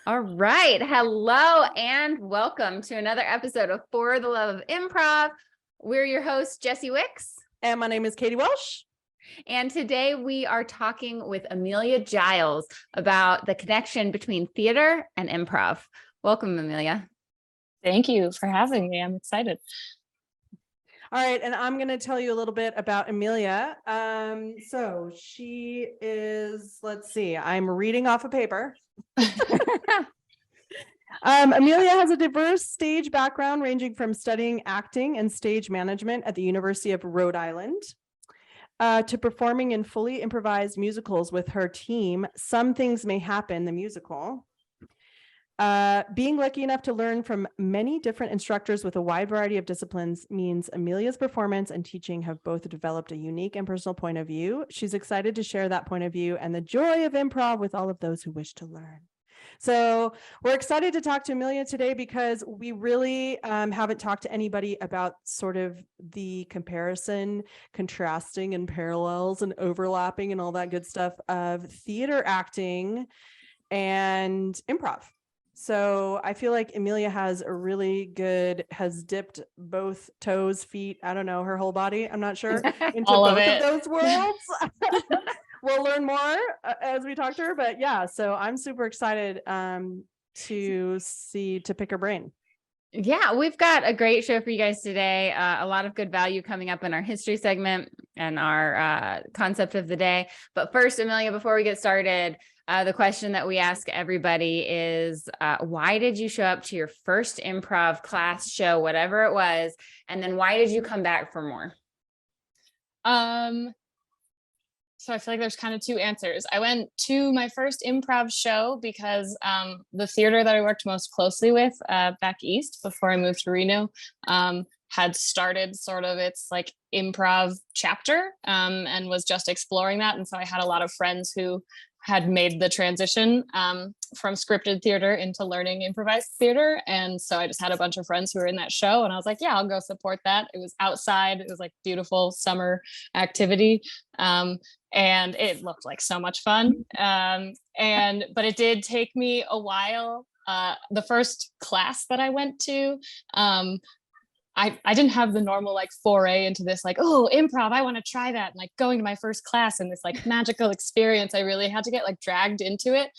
All right. Hello and welcome to another episode of For the Love of Improv. We're your hosts, Jesse Wicks. And my name is Katie Welsh. And today we are talking with Amelia Giles about the connection between theater and improv. Welcome, Amelia. Thank you for having me. I'm excited. All right, and I'm going to tell you a little bit about Amelia. So she is, let's see, I'm reading off a paper. Amelia has a diverse stage background ranging from studying acting and stage management at the University of Rhode Island to performing in fully improvised musicals with her team, Some Things May Happen, the musical. Being lucky enough to learn from many different instructors with a wide variety of disciplines means Amelia's performance and teaching have both developed a unique and personal point of view. She's excited to share that point of view and the joy of improv with all of those who wish to learn. So we're excited to talk to Amelia today because we really haven't talked to anybody about sort of the comparison, contrasting and parallels and overlapping and all that good stuff of theater acting and improv. So I feel like Amelia has dipped both toes, feet, I don't know, her whole body, I'm not sure, into All both of those worlds. We'll learn more as we talk to her, but yeah, so I'm super excited to pick her brain. Yeah, we've got a great show for you guys today. A lot of good value coming up in our history segment and our concept of the day. But first, Amelia, before we get started, the question that we ask everybody is, why did you show up to your first improv class, show, whatever it was? And then why did you come back for more? So I feel like there's kind of two answers. I went to my first improv show because the theater that I worked most closely with back east before I moved to Reno had started sort of its like improv chapter and was just exploring that. And so I had a lot of friends who had made the transition from scripted theater into learning improvised theater. And so I just had a bunch of friends who were in that show and I was like, yeah, I'll go support that. It was outside. It was like beautiful summer activity. And it looked like so much fun. But it did take me a while. The first class that I went to, I didn't have the normal like foray into this like, oh, improv, I want to try that. And like going to my first class and this like magical experience, I really had to get like dragged into it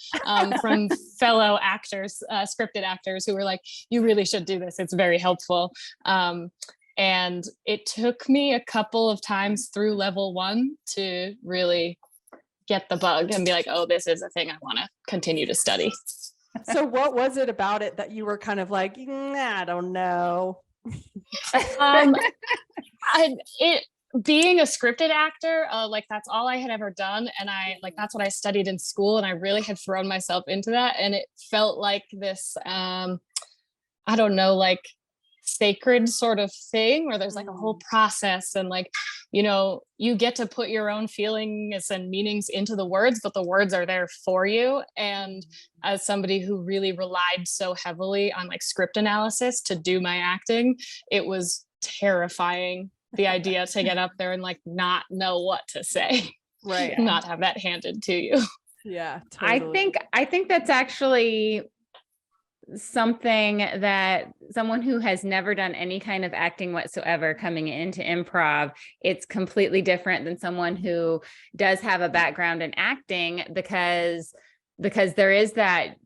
from fellow actors, scripted actors who were like, you really should do this. It's very helpful. And it took me a couple of times through level one to really get the bug and be like, oh, this is a thing I want to continue to study. So what was it about it that you were kind of like, I don't know? Being a scripted actor, like that's all I had ever done, and that's what I studied in school, and I really had thrown myself into that, and it felt like this I don't know, like sacred sort of thing where there's like a whole process and like, you know, you get to put your own feelings and meanings into the words, but the words are there for you. And as somebody who really relied so heavily on like script analysis to do my acting, it was terrifying, the idea to get up there and like not know what to say, right? Not have that handed to you. Yeah, totally. I think that's actually something that someone who has never done any kind of acting whatsoever coming into improv, it's completely different than someone who does have a background in acting because there is that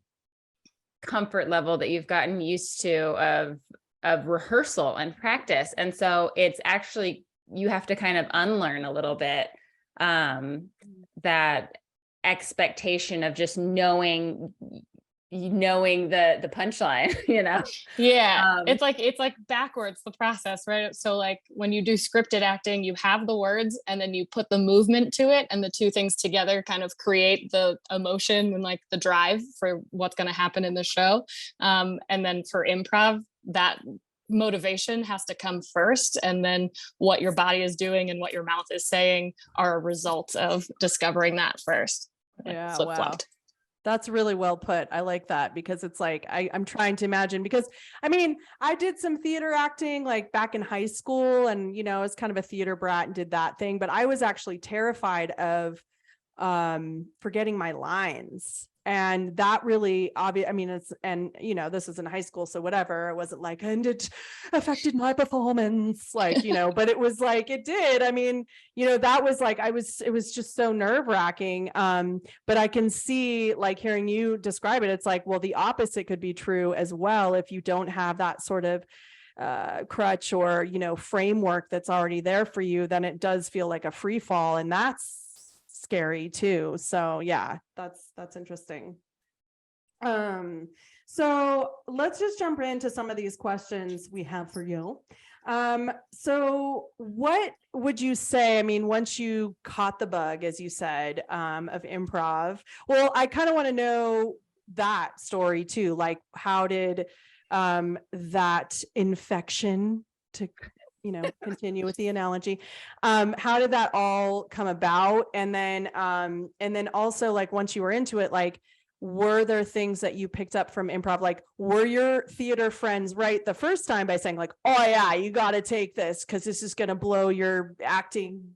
comfort level that you've gotten used to of rehearsal and practice. And so it's actually, you have to kind of unlearn a little bit that expectation of just knowing the punchline, you know? Yeah. It's like backwards, the process, right? So like when you do scripted acting, you have the words and then you put the movement to it, and the two things together kind of create the emotion and like the drive for what's going to happen in the show. And then for improv, that motivation has to come first, and then what your body is doing and what your mouth is saying are a result of discovering that first. Yeah, wow. That's really well put. I like that because it's like, I'm trying to imagine, because I mean, I did some theater acting like back in high school and, you know, I was kind of a theater brat and did that thing, but I was actually terrified of forgetting my lines. And that really obvious. I mean, this was in high school, so whatever. It wasn't like, and it affected my performance, like, but it was like, it did. I mean, that was like, it was just so nerve wracking. But I can see, like, hearing you describe it, it's like, well, the opposite could be true as well. If you don't have that sort of crutch or, framework that's already there for you, then it does feel like a free fall. And that's scary too. So yeah, that's interesting. So let's just jump into some of these questions we have for you. So what would you say, I mean, once you caught the bug, as you said, of improv, well, I kind of want to know that story too. Like, how did that infection, to continue with the analogy, how did that all come about? And then also, like, once you were into it, like, were there things that you picked up from improv? Like, were your theater friends right the first time by saying, like, oh yeah, you got to take this because this is going to blow your acting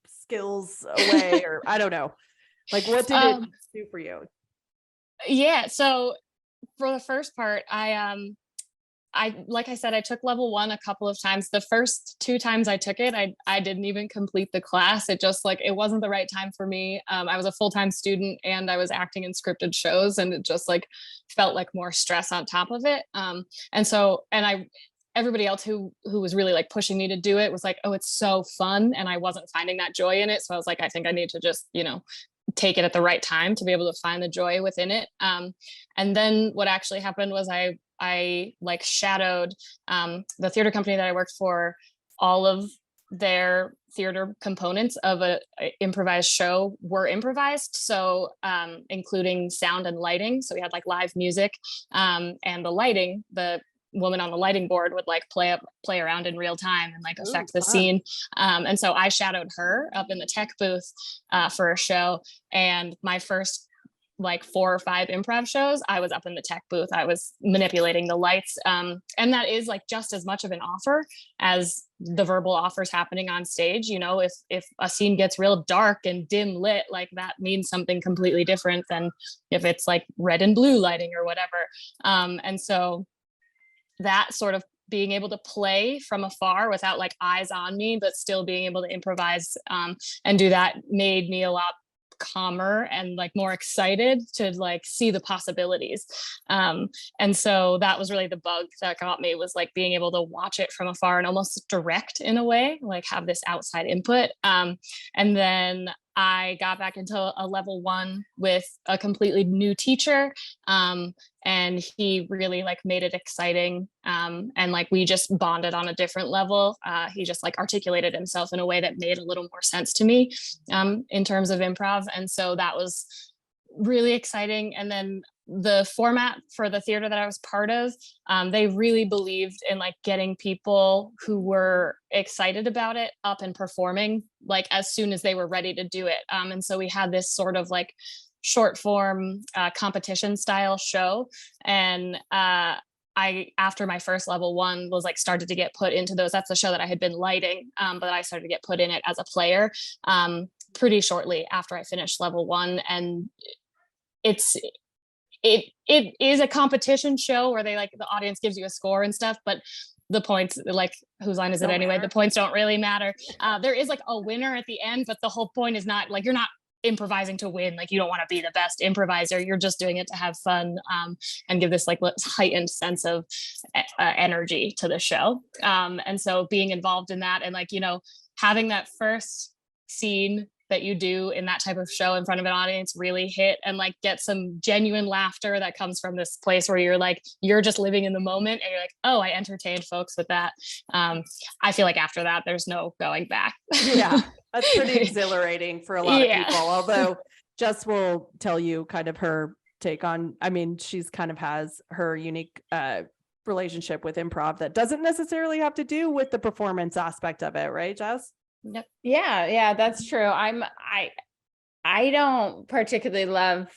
skills away? Or I don't know, like, what did it do for you? Yeah, so for the first part, like I said, I took level 1 a couple of times. The first 2 times I took it, I didn't even complete the class. It just, like, it wasn't the right time for me. I was a full-time student and I was acting in scripted shows, and it just, like, felt like more stress on top of it. Everybody else who was really, like, pushing me to do it was like, oh, it's so fun. And I wasn't finding that joy in it. So I was like, I think I need to just, take it at the right time to be able to find the joy within it. And then what actually happened was I like shadowed the theater company that I worked for. All of their theater components of a improvised show were improvised. So including sound and lighting. So we had, like, live music, and the lighting, the woman on the lighting board would, like, play around in real time and, like, affect the scene. And so I shadowed her up in the tech booth for a show. And my first, like, 4 or 5 improv shows, I was up in the tech booth. I was manipulating the lights. And that is, like, just as much of an offer as the verbal offers happening on stage. If a scene gets real dark and dim lit, like, that means something completely different than if it's, like, red and blue lighting or whatever. And so that sort of being able to play from afar without, like, eyes on me, but still being able to improvise and do that made me a lot calmer and, like, more excited to, like, see the possibilities. And so that was really the bug that got me, was, like, being able to watch it from afar and almost direct in a way, like, have this outside input. And then I got back into a level 1 with a completely new teacher. And he really, like, made it exciting. And, like, we just bonded on a different level. He just, like, articulated himself in a way that made a little more sense to me in terms of improv. And so that was really exciting. And then the format for the theater that I was part of, they really believed in, like, getting people who were excited about it up and performing, like, as soon as they were ready to do it. And so we had this sort of, like, short form competition style show. And after my first level 1 was, like, started to get put into those. That's the show that I had been lighting, but I started to get put in it as a player pretty shortly after I finished level 1. And it is a competition show where they, like, the audience gives you a score and stuff, but the points, like, whose line is it anyway? The points don't really matter. There is, like, a winner at the end, but the whole point is not, like, you're not improvising to win. Like, you don't want to be the best improviser. You're just doing it to have fun and give this, like, heightened sense of energy to the show. And so being involved in that and, like, having that first scene that you do in that type of show in front of an audience really hit and, like, get some genuine laughter that comes from this place where you're, like, you're just living in the moment and you're like, oh, I entertained folks with that. I feel like after that, there's no going back. Yeah, that's pretty exhilarating for a lot of people. Although Jess will tell you kind of her take on, I mean, she's kind of has her unique relationship with improv that doesn't necessarily have to do with the performance aspect of it, right, Jess? Yeah, that's true. I don't particularly love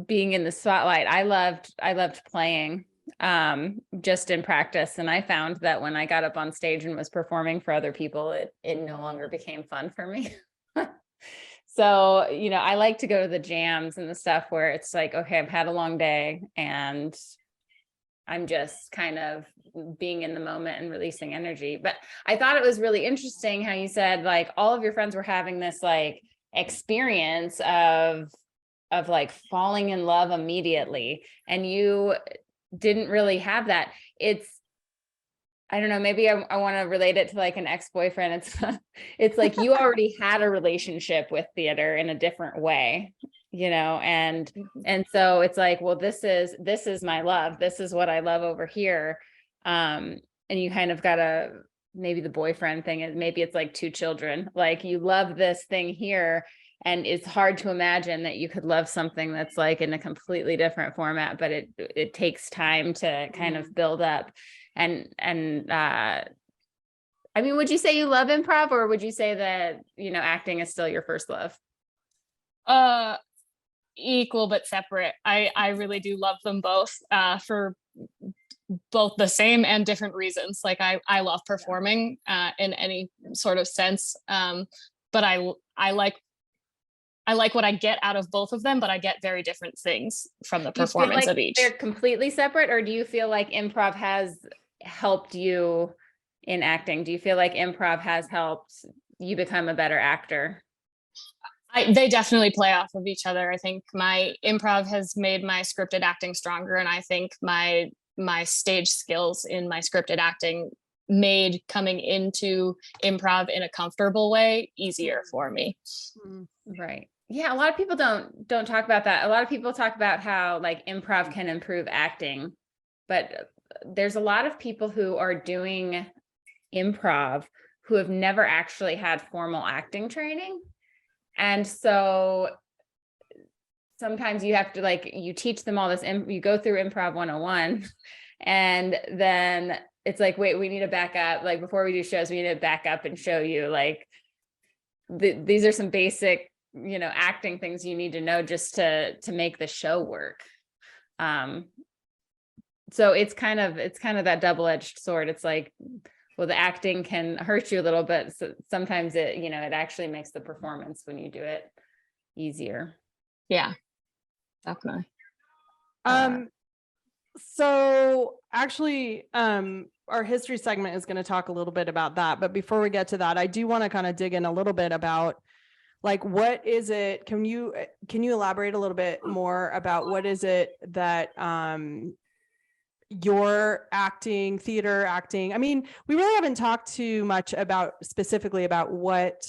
being in the spotlight. I loved playing just in practice. And I found that when I got up on stage and was performing for other people, it no longer became fun for me. So, I like to go to the jams and the stuff where it's like, okay, I've had a long day and I'm just kind of being in the moment and releasing energy. But I thought it was really interesting how you said like all of your friends were having this like experience of like falling in love immediately, and you didn't really have that. I don't know, maybe I want to relate it to like an ex-boyfriend. It's like you already had a relationship with theater in a different way, and so it's like, well, this is my love. This is what I love over here. And you kind of got maybe the boyfriend thing is maybe it's like two children, like you love this thing here. And it's hard to imagine that you could love something that's like in a completely different format, but it takes time to kind of build up. And I mean, would you say you love improv, or would you say that, acting is still your first love? Equal but separate. I really do love them both, for both the same and different reasons. Like I love performing in any sort of sense. But I like what I get out of both of them, but I get very different things from the performance of each. They're completely separate, or do you feel like improv has helped you in acting? Do you feel like improv has helped you become a better actor? They definitely play off of each other. I think my improv has made my scripted acting stronger, and I think my stage skills in my scripted acting made coming into improv in a comfortable way easier for me. Right. Yeah, a lot of people don't talk about that. A lot of people talk about how like improv can improve acting, but there's a lot of people who are doing improv who have never actually had formal acting training. And so sometimes you have to you teach them all this, you go through improv 101, and then it's like, wait, we need to back up. Like before we do shows, we need to back up and show you like these are some basic, acting things you need to know just to make the show work. So it's kind of that double-edged sword. It's like, well, the acting can hurt you a little bit. So sometimes it, it actually makes the performance when you do it easier. Yeah, definitely. So actually, our history segment is going to talk a little bit about that. But before we get to that, I do want to kind of dig in a little bit about like, what is it? Can you elaborate a little bit more about what is it that your acting, theater acting? I mean, we really haven't talked too much specifically about what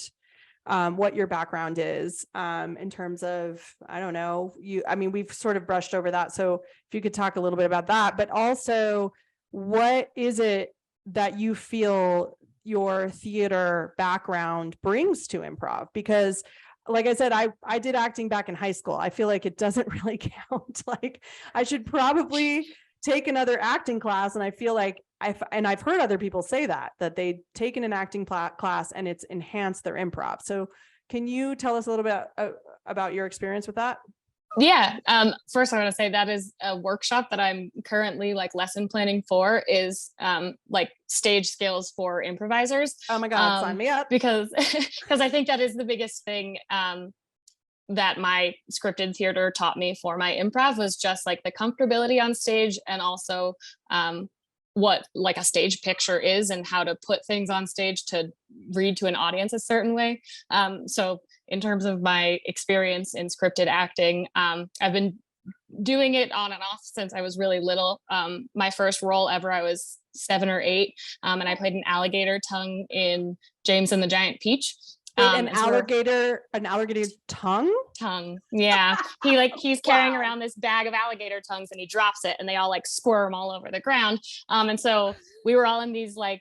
your background is in terms of, I don't know, we've sort of brushed over that. So if you could talk a little bit about that, but also what is it that you feel your theater background brings to improv? Because like I said, I did acting back in high school. I feel like it doesn't really count. Like I should probably take another acting class. And I feel like I've heard other people say that they've taken an acting class and it's enhanced their improv. So can you tell us a little bit about your experience with that? Yeah. First I want to say that is a workshop that I'm currently like lesson planning for, is like stage skills for improvisers. Oh my God, sign me up. Because I think that is the biggest thing that my scripted theater taught me for my improv, was just like the comfortability on stage, and also what like a stage picture is and how to put things on stage to read to an audience a certain way. So in terms of my experience in scripted acting, I've been doing it on and off since I was really little. My first role ever, I was 7 or 8, and I played an alligator tongue in James and the Giant Peach. An alligator tongue? Yeah. He's carrying around this bag of alligator tongues, and he drops it and they all like squirm all over the ground. And so we were all in these like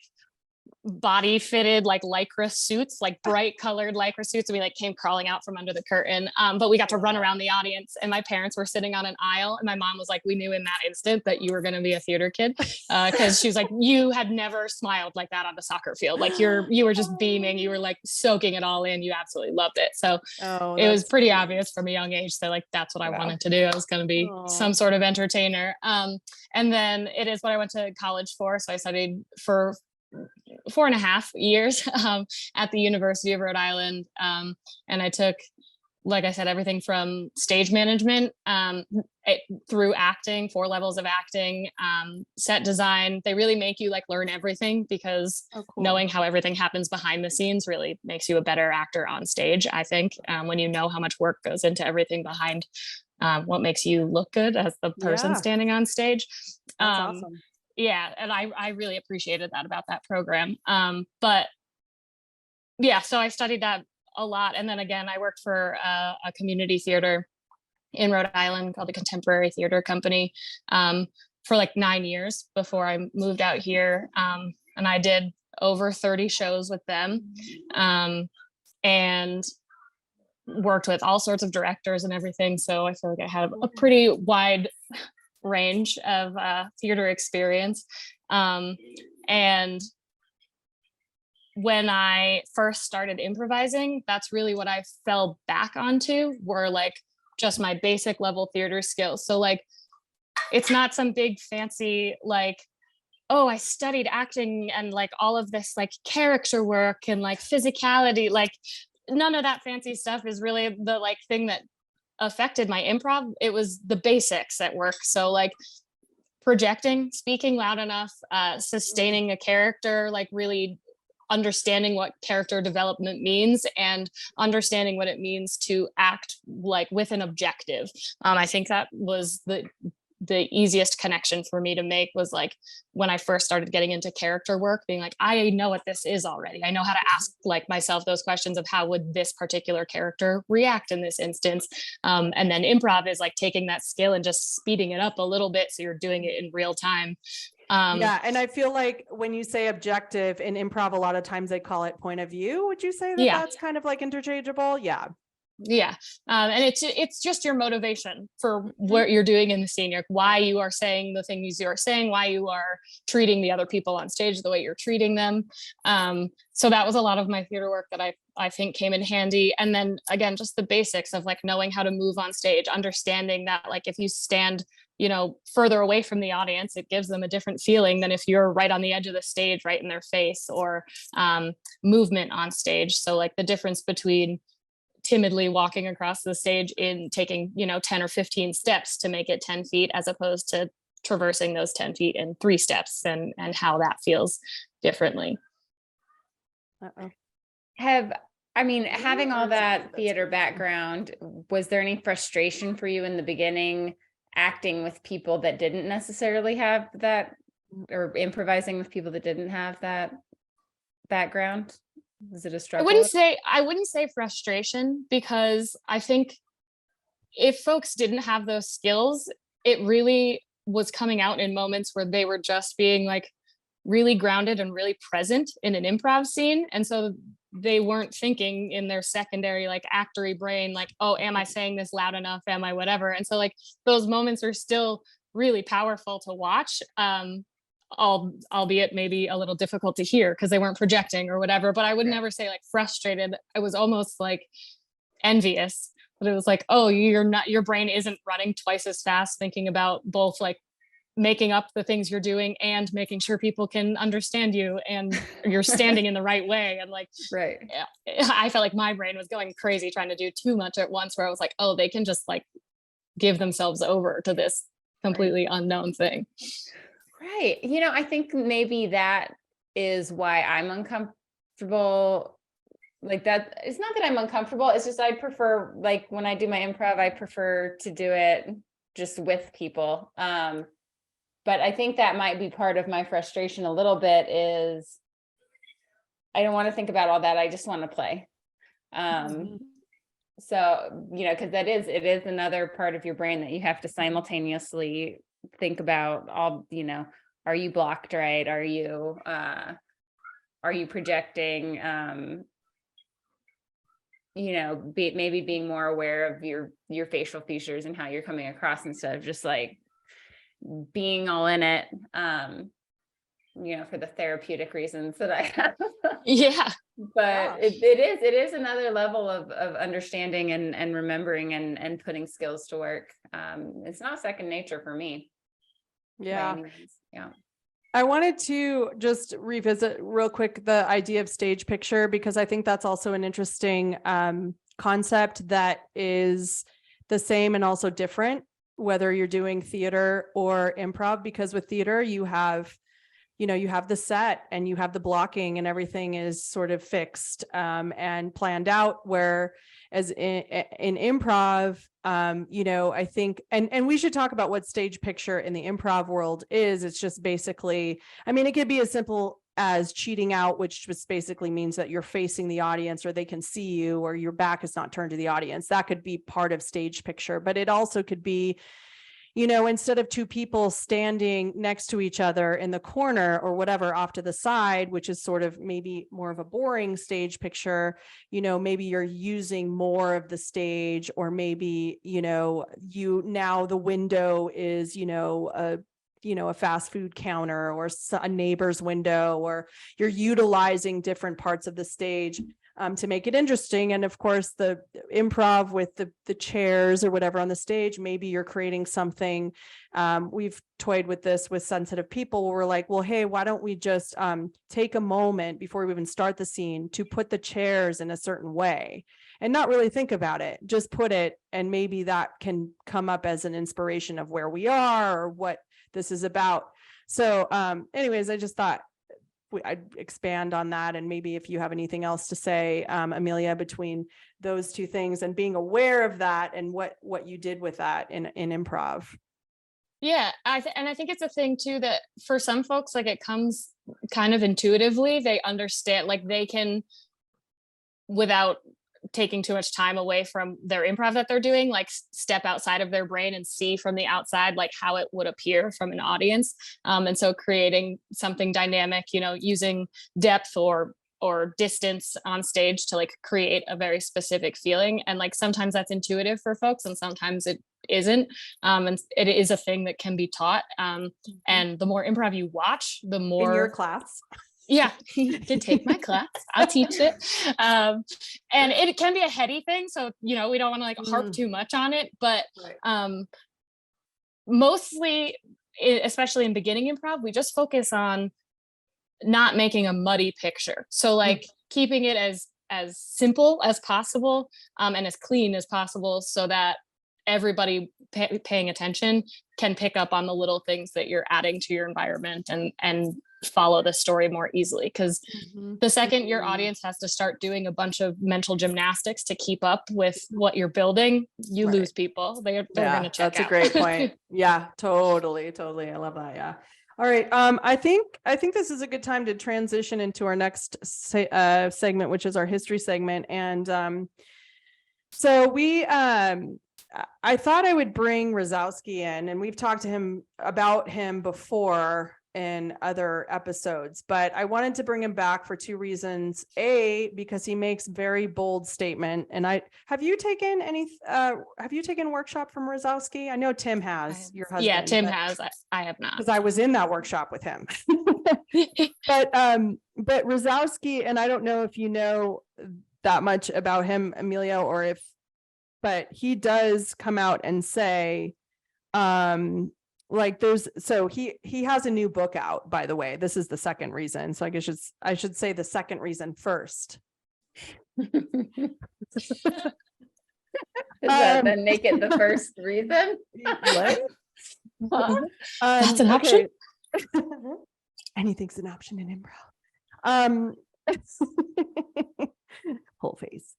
body fitted like lycra suits, like bright colored lycra suits, and we like came crawling out from under the curtain, but we got to run around the audience, and my parents were sitting on an aisle, and my mom was like, we knew in that instant that you were going to be a theater kid, because she was like, you had never smiled like that on the soccer field, like you were just beaming, you were like soaking it all in, you absolutely loved it. So it was pretty obvious from a young age, so like that's what I wanted to do. I was going to be some sort of entertainer, and then it is what I went to college for. So I studied for 4.5 years at the University of Rhode Island, and I took like I said, everything from stage management through acting, 4 levels of acting, set design. They really make you like learn everything, because Oh, cool. knowing how everything happens behind the scenes really makes you a better actor on stage, I think, when you know how much work goes into everything behind what makes you look good as the person Yeah. standing on stage. That's awesome. Yeah, and I really appreciated that about that program. But yeah, so I studied that a lot. And then again, I worked for a community theater in Rhode Island called the Contemporary Theater Company for like 9 years before I moved out here. And I did over 30 shows with them, and worked with all sorts of directors and everything. So I feel like I had a pretty wide range of theater experience. And when I first started improvising, that's really what I fell back onto, were like just my basic level theater skills. So like, it's not some big fancy, like, oh, I studied acting and like all of this like character work and like physicality, like none of that fancy stuff is really the like thing that affected my improv. It was the basics at work. So like projecting, speaking loud enough, sustaining a character, like really understanding what character development means and understanding what it means to act like with an objective. I think that was the easiest connection for me to make, was like when I first started getting into character work, being like, I know what this is already. I know how to ask like myself those questions of how would this particular character react in this instance. And then improv is like taking that skill and just speeding it up a little bit, so you're doing it in real time. Yeah. And I feel like when you say objective in improv, a lot of times they call it point of view. Would you say that that's kind of like interchangeable? Yeah. Yeah. And it's just your motivation for what you're doing in the scene, like why you are saying the things you are saying, why you are treating the other people on stage the way you're treating them. So that was a lot of my theater work that I think came in handy. And then again, just the basics of like knowing how to move on stage, understanding that like if you stand, you know, further away from the audience, it gives them a different feeling than if you're right on the edge of the stage, right in their face, or movement on stage. So like the difference between timidly walking across the stage in taking, you know, 10 or 15 steps to make it 10 feet, as opposed to traversing those 10 feet in 3 steps, and how that feels differently. Having all that theater background, was there any frustration for you in the beginning acting with people that didn't necessarily have that, or improvising with people that didn't have that background? Was it a struggle? I wouldn't say frustration, because I think if folks didn't have those skills, it really was coming out in moments where they were just being like really grounded and really present in an improv scene. And so they weren't thinking in their secondary, like actory brain, like, oh, am I saying this loud enough? Am I whatever? And so like those moments are still really powerful to watch. Albeit maybe a little difficult to hear because they weren't projecting or whatever, but I would never say like frustrated. I was almost like envious, but it was like, oh, your brain isn't running twice as fast thinking about both like making up the things you're doing and making sure people can understand you and you're standing in the right way. And like, right. I felt like my brain was going crazy trying to do too much at once, where I was like, oh, they can just like give themselves over to this completely unknown thing. Right. You know, I think maybe that is why I'm uncomfortable. Like that, it's not that I'm uncomfortable. It's just, I prefer, like when I do my improv, I prefer to do it just with people. But I think that might be part of my frustration a little bit, is I don't want to think about all that. I just want to play. So, you know, because it is another part of your brain that you have to simultaneously think about. All, you know, are you blocked right? Are you projecting? You know, maybe being more aware of your facial features and how you're coming across, instead of just like being all in it, you know, for the therapeutic reasons that I have. Yeah. But it is another level of understanding and remembering and putting skills to work. It's not second nature for me. Yeah. Yeah. I wanted to just revisit real quick the idea of stage picture, because I think that's also an interesting concept that is the same and also different, whether you're doing theater or improv, because with theater, you have the set and you have the blocking and everything is sort of fixed and planned out. Whereas in improv, I think, and we should talk about what stage picture in the improv world is. It's just basically, it could be as simple as cheating out, which just basically means that you're facing the audience or they can see you or your back is not turned to the audience. That could be part of stage picture, but it also could be, instead of two people standing next to each other in the corner or whatever off to the side, which is sort of maybe more of a boring stage picture, maybe you're using more of the stage, or maybe, now the window is, a fast food counter or a neighbor's window, or you're utilizing different parts of the stage to make it interesting. And of course, the improv with the chairs or whatever on the stage, maybe you're creating something. We've toyed with this with sensitive people where we're like, well, hey, why don't we just take a moment before we even start the scene to put the chairs in a certain way and not really think about it, just put it, and maybe that can come up as an inspiration of where we are or what this is about. So anyways, I just thought I'd expand on that. And maybe if you have anything else to say, Amelia, between those two things and being aware of that and what you did with that in improv. Yeah, I think it's a thing too that for some folks, like, it comes kind of intuitively. They understand, like, they can, without taking too much time away from their improv that they're doing, like, step outside of their brain and see from the outside, like, how it would appear from an audience. And so creating something dynamic, using depth or distance on stage to, like, create a very specific feeling. And, like, sometimes that's intuitive for folks and sometimes it isn't. And it is a thing that can be taught. And the more improv you watch, the more in your class. Yeah, you can take my class. I'll teach it. And it can be a heady thing. So, we don't want to, like, harp too much on it, but mostly, especially in beginning improv, we just focus on not making a muddy picture. So, like, keeping it as simple as possible and as clean as possible so that everybody paying attention can pick up on the little things that you're adding to your environment and follow the story more easily. Because the second your audience has to start doing a bunch of mental gymnastics to keep up with what you're building, you lose people. They're going to check out. That's a great point. Yeah, totally. I love that. Yeah. All right. I think this is a good time to transition into our next segment, which is our history segment. And so I thought I would bring Rosowski in, and we've talked to about him before in other episodes, but I wanted to bring him back for two reasons. A, because he makes very bold statement. And have you taken workshop from Rosowski? I know Tim has, your husband. Yeah, Tim has. I have not. Because I was in that workshop with him. But Rosowski, and I don't know if you know that much about him, Amelia, but he does come out and say, he has a new book out, by the way. This is the second reason. So I guess I should say the second reason first. Does that then make it the first reason? What? That's an option. Anything's an option in improv. Whole face.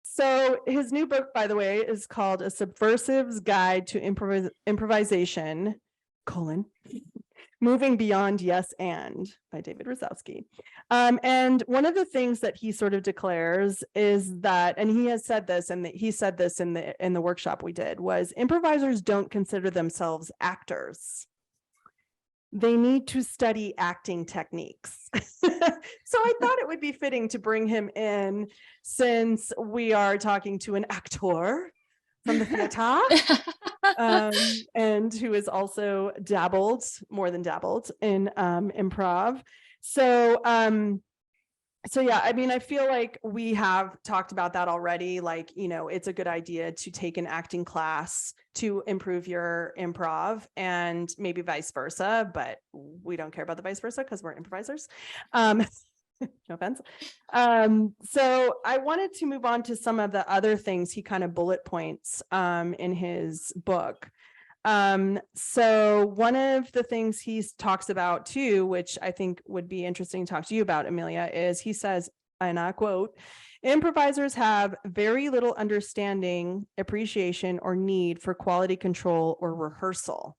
So his new book, by the way, is called A Subversive's Guide to Improvisation, Moving Beyond Yes and, by David Rosowski. And one of the things that he sort of declares is that, and he has said this, and he said this in the workshop we did, was improvisers don't consider themselves actors. They need to study acting techniques. So I thought it would be fitting to bring him in, since we are talking to an actor from the theater, and who is also more than dabbled in improv. So yeah, I feel like we have talked about that already. Like, it's a good idea to take an acting class to improve your improv, and maybe vice versa, but we don't care about the vice versa because we're improvisers. No offense. So I wanted to move on to some of the other things he kind of bullet points in his book. So one of the things he talks about too, which I think would be interesting to talk to you about, Amelia, is he says, and I quote, improvisers have very little understanding, appreciation, or need for quality control or rehearsal.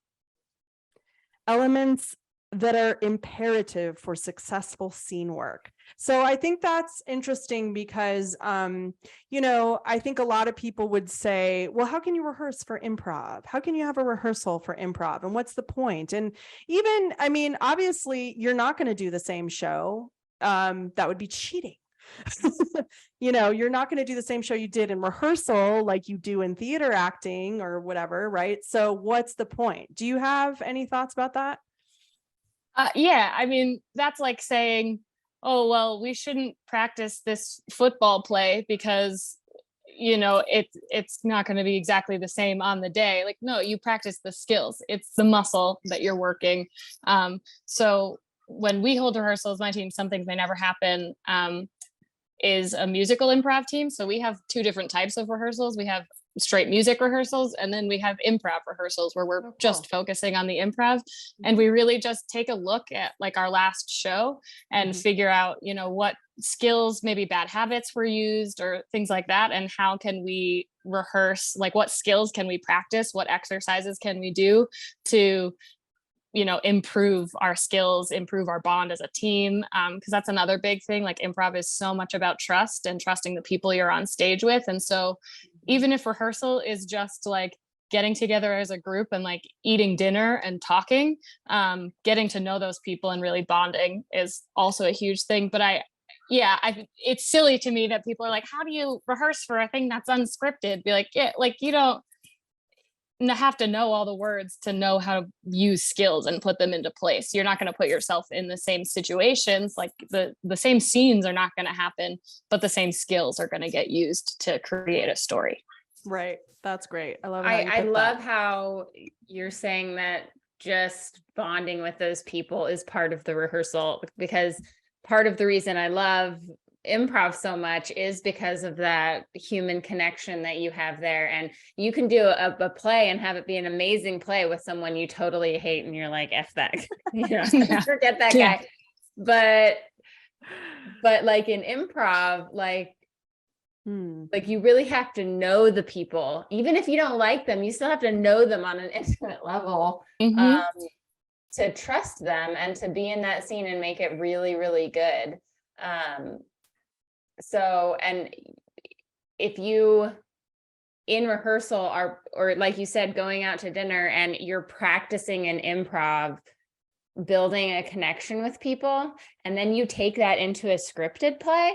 Elements that are imperative for successful scene work. So I think that's interesting because, I think a lot of people would say, well, how can you rehearse for improv? How can you have a rehearsal for improv? And what's the point? And even, obviously you're not going to do the same show. That would be cheating. You're not going to do the same show you did in rehearsal like you do in theater acting or whatever, right? So what's the point? Do you have any thoughts about that? Yeah, that's like saying, oh, well, we shouldn't practice this football play because, it's not going to be exactly the same on the day. Like, no, you practice the skills. It's the muscle that you're working. So when we hold rehearsals, my team, some things may never happen, is a musical improv team. So we have two different types of rehearsals. We have straight music rehearsals, and then we have improv rehearsals where we're just focusing on the improv. And we really just take a look at like our last show and figure out, what skills, maybe bad habits were used or things like that. And how can we rehearse, like what skills can we practice? What exercises can we do to improve our skills, improve our bond as a team. Because that's another big thing. Like improv is so much about trust and trusting the people you're on stage with. And so even if rehearsal is just like getting together as a group and like eating dinner and talking, getting to know those people and really bonding is also a huge thing. But it's silly to me that people are like, how do you rehearse for a thing that's unscripted? Be like, yeah, like you don't have to know all the words to know how to use skills and put them into place. You're not going to put yourself in the same situations. Like the same scenes are not going to happen, but the same skills are going to get used to create a story. Right. That's great. I love it. I love how you're saying that just bonding with those people is part of the rehearsal, because part of the reason I love improv so much is because of that human connection that you have there. And you can do a play and have it be an amazing play with someone you totally hate and you're like, F that, forget that guy. But like in improv, like you really have to know the people. Even if you don't like them, you still have to know them on an intimate level to trust them and to be in that scene and make it really, really good. So, and if you in rehearsal are, or like you said, going out to dinner and you're practicing an improv, building a connection with people, and then you take that into a scripted play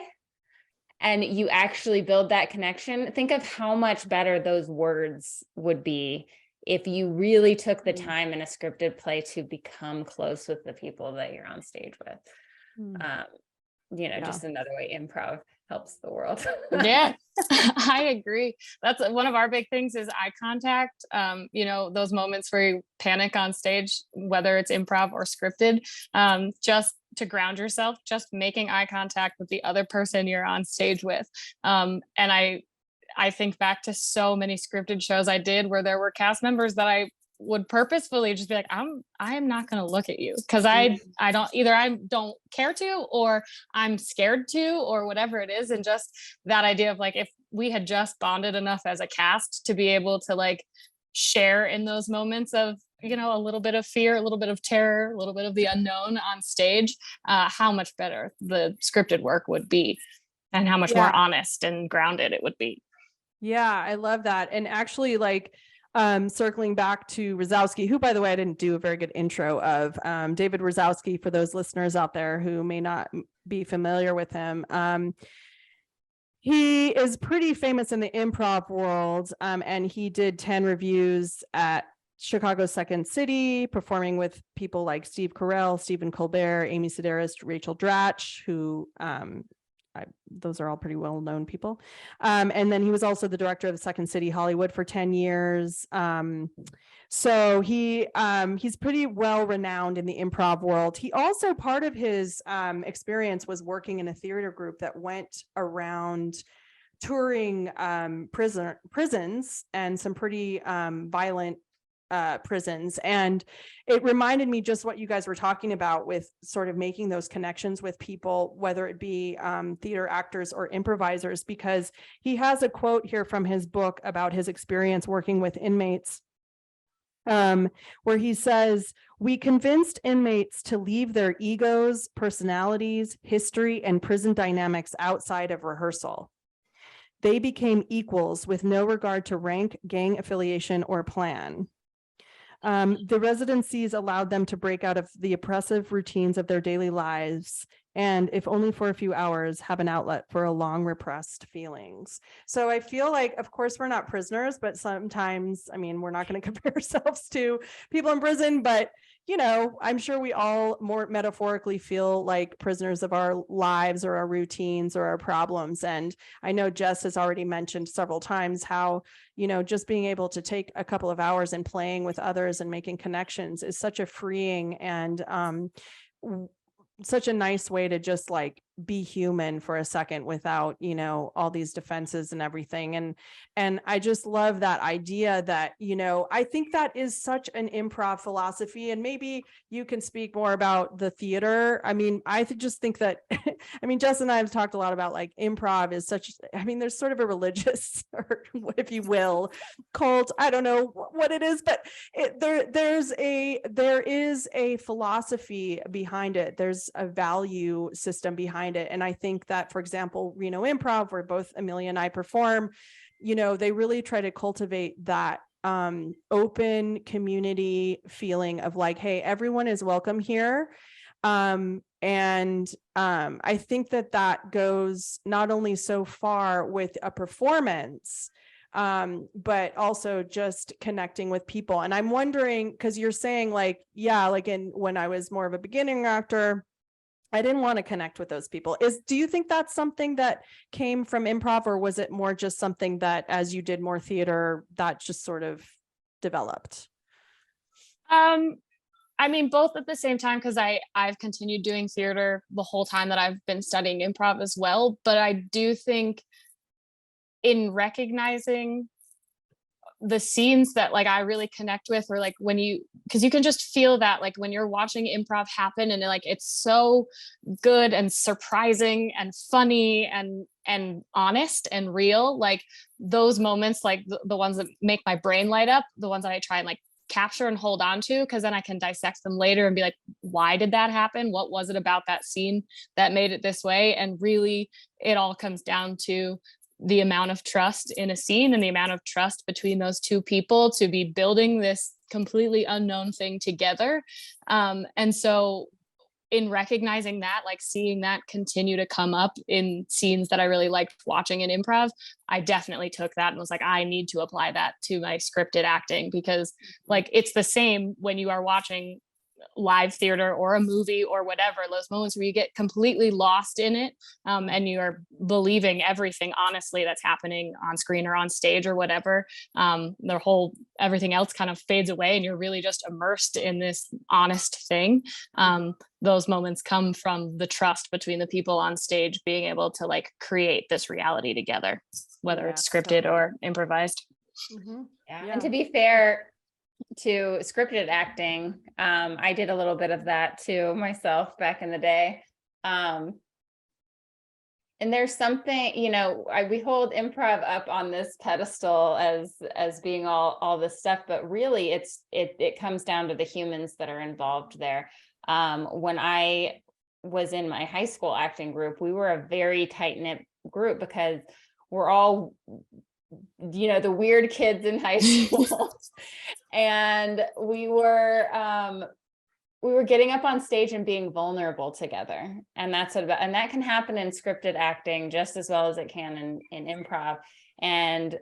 and you actually build that connection, think of how much better those words would be if you really took the time in a scripted play to become close with the people that you're on stage with. Just another way improv helps the world. Yeah, I agree. That's one of our big things is eye contact. Those moments where you panic on stage, whether it's improv or scripted, just to ground yourself, just making eye contact with the other person you're on stage with. And I think back to so many scripted shows I did where there were cast members that I would purposefully just be like, I am not going to look at you because I don't care to, or I'm scared to, or whatever it is. And just that idea of like, if we had just bonded enough as a cast to be able to like share in those moments of, a little bit of fear, a little bit of terror, a little bit of the unknown on stage, how much better the scripted work would be and how much more honest and grounded it would be. Yeah, I love that. And actually, like, circling back to Rosowski, who, by the way, I didn't do a very good intro of, David Rosowski, for those listeners out there who may not be familiar with him. He is pretty famous in the improv world, and he did 10 reviews at Chicago's Second City, performing with people like Steve Carell, Stephen Colbert, Amy Sedaris, Rachel Dratch, who those are all pretty well-known people. And then he was also the director of the Second City Hollywood for 10 years. So he's pretty well renowned in the improv world. He also, part of his experience was working in a theater group that went around touring prisons and some pretty violent prisons. And it reminded me just what you guys were talking about with sort of making those connections with people, whether it be theater actors or improvisers, because he has a quote here from his book about his experience working with inmates, where he says, "We convinced inmates to leave their egos, personalities, history, and prison dynamics outside of rehearsal. They became equals with no regard to rank, gang affiliation, or plan. The residencies allowed them to break out of the oppressive routines of their daily lives, and if only for a few hours, have an outlet for a long repressed feelings." So I feel like, of course, we're not prisoners, but sometimes, I mean, we're not going to compare ourselves to people in prison, but you know, I'm sure we all more metaphorically feel like prisoners of our lives or our routines or our problems. And I know Jess has already mentioned several times how, you know, just being able to take a couple of hours and playing with others and making connections is such a freeing and such a nice way to just like be human for a second without, you know, all these defenses and everything. And I just love that idea that, you know, I think that is such an improv philosophy, and maybe you can speak more about the theater. I mean, just think that, I mean, Jess and I have talked a lot about like improv is such, I mean, there's sort of a religious, or if you will, cult. I don't know what it is, but there is a philosophy behind it. There's a value system behind it. And I think that, for example, Reno Improv, where both Amelia and I perform, you know, they really try to cultivate that open community feeling of like, hey, everyone is welcome here. I think that goes not only so far with a performance, but also just connecting with people. And I'm wondering, because you're saying like, yeah, like when I was more of a beginning actor, I didn't want to connect with those people. Do you think that's something that came from improv, or was it more just something that as you did more theater, that just sort of developed? I mean, both at the same time, because I've continued doing theater the whole time that I've been studying improv as well. But I do think in recognizing the scenes that like I really connect with, or like when because you can just feel that like when you're watching improv happen, and like it's so good and surprising and funny and honest and real, like those moments, like the ones that make my brain light up, the ones that I try and like capture and hold on to, because then I can dissect them later and be like, why did that happen? What was it about that scene that made it this way? And really it all comes down to the amount of trust in a scene and the amount of trust between those two people to be building this completely unknown thing together. And so in recognizing that, like seeing that continue to come up in scenes that I really liked watching in improv, I definitely took that and was like, I need to apply that to my scripted acting, because like it's the same when you are watching live theater or a movie or whatever, those moments where you get completely lost in it, and you are believing everything honestly that's happening on screen or on stage or whatever. Everything else kind of fades away and you're really just immersed in this honest thing. Those moments come from the trust between the people on stage being able to like create this reality together, whether it's scripted or improvised. Mm-hmm. Yeah. And to be fair to scripted acting, I did a little bit of that too myself back in the day. And there's something, you know, we hold improv up on this pedestal as being all this stuff, but really it comes down to the humans that are involved there. When I was in my high school acting group, we were a very tight-knit group because we're all, you know, the weird kids in high school. And we were getting up on stage and being vulnerable together. And that's what and that can happen in scripted acting just as well as it can in improv. And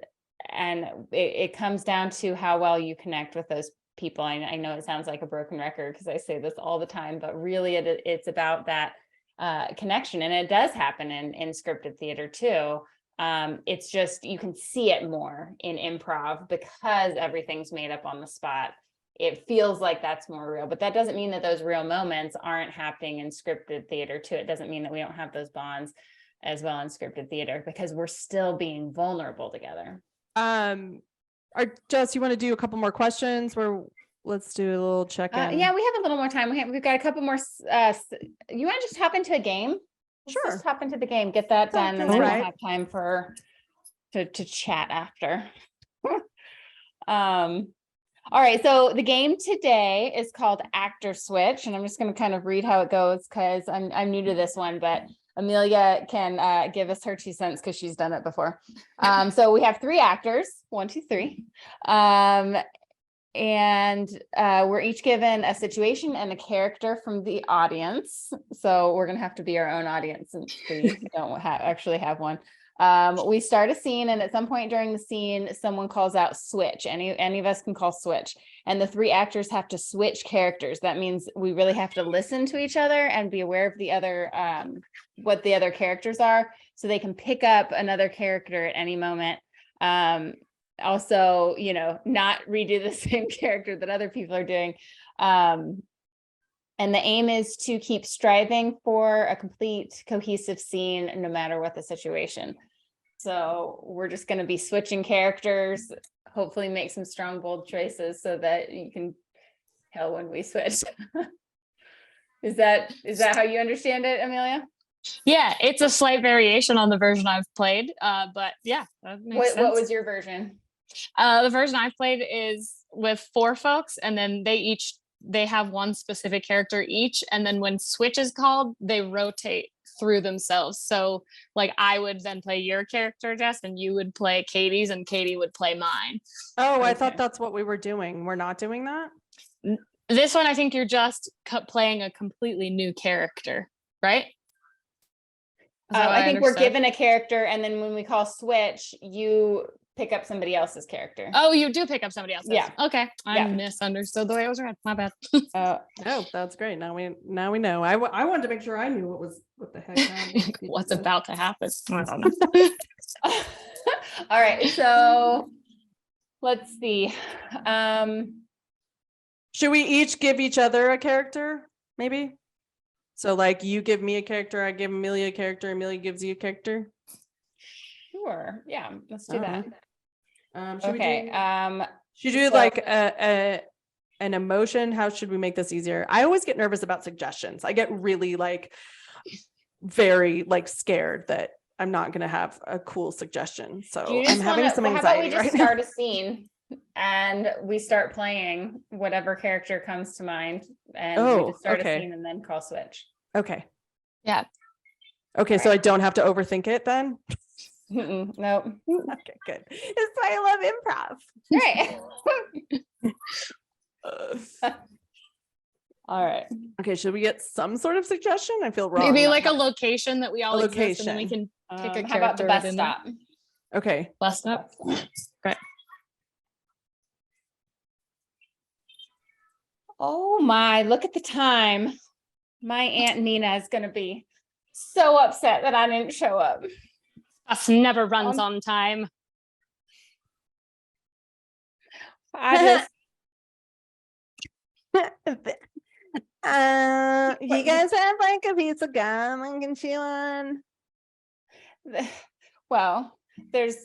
it comes down to how well you connect with those people. I know it sounds like a broken record because I say this all the time, but really it's about that connection. And it does happen in scripted theater too. It's just, you can see it more in improv because everything's made up on the spot. It feels like that's more real, but that doesn't mean that those real moments aren't happening in scripted theater too. It doesn't mean that we don't have those bonds as well in scripted theater because we're still being vulnerable together. Jess, you want to do a couple more questions? Let's do a little check-in. Yeah, we have a little more time. We've got a couple more. You want to just hop into a game? Let's Sure. just hop into the game, get that done, and feels then right. we'll have time to chat after. All right, so the game today is called Actor Switch, and I'm just going to kind of read how it goes because I'm new to this one, but Amelia can give us her 2 cents because she's done it before. So we have 3 actors, 1, 2, 3. And we're each given a situation and a character from the audience. So we're going to have to be our own audience since we don't actually have one. We start a scene, and at some point during the scene, someone calls out switch. Any of us can call switch, and the 3 actors have to switch characters. That means we really have to listen to each other and be aware of the other, what the other characters are, so they can pick up another character at any moment. Also, not redo the same character that other people are doing. And the aim is to keep striving for a complete cohesive scene, no matter what the situation. So we're just going to be switching characters, hopefully make some strong, bold choices so that you can tell when we switch. Is that how you understand it, Amelia? Yeah, it's a slight variation on the version I've played, but yeah, that makes sense. What was your version? The version I've played is with 4 folks, and then they have one specific character each, and then when switch is called, they rotate through themselves. So like I would then play your character, Jess, and you would play Katie's, and Katie would play mine. Oh, I thought that's what we were doing. We're not doing that? This one, I think you're just playing a completely new character, right? I think we're given a character, and then when we call switch, you pick up somebody else's character. Oh, you do pick up somebody else's. Yeah. Okay. I misunderstood the way it was read. My bad. No, that's great. Now we know. I wanted to make sure I knew what the heck. What's about to happen. I don't know. All right. So let's see. Should we each give each other a character? Maybe. So like you give me a character, I give Amelia a character, Amelia gives you a character. Sure. Yeah. Let's do that. Should we do so- like an emotion? How should we make this easier? I always get nervous about suggestions. I get really very scared that I'm not going to have a cool suggestion. So I'm having some anxiety. How about we just right start now? a scene and we start playing whatever character comes to mind, and we just start a scene and then call switch. Okay. Yeah. Okay. So I don't have to overthink it then? No. Okay, good. It's why I love improv. Right. All right. Okay, should we get some sort of suggestion? I feel wrong. Maybe like a location that we all exist, and then we location. can pick a character. How about the bus within stop? Okay. Bus stop. Great. Oh my, look at the time. My Aunt Nina is going to be so upset that I didn't show up. Bus never runs on time. I just You guys have like a piece of gum I can chew on? well, there's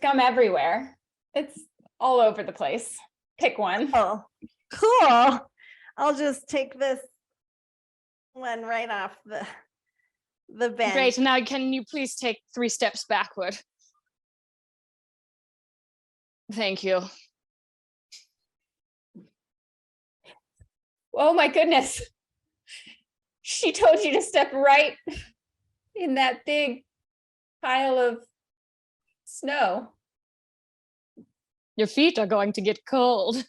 gum everywhere. It's all over the place. Pick one. Oh, cool. I'll just take this one right off the bench. Great. Now, can you please take 3 steps backward? Thank you. Oh my goodness. She told you to step right in that big pile of snow. Your feet are going to get cold.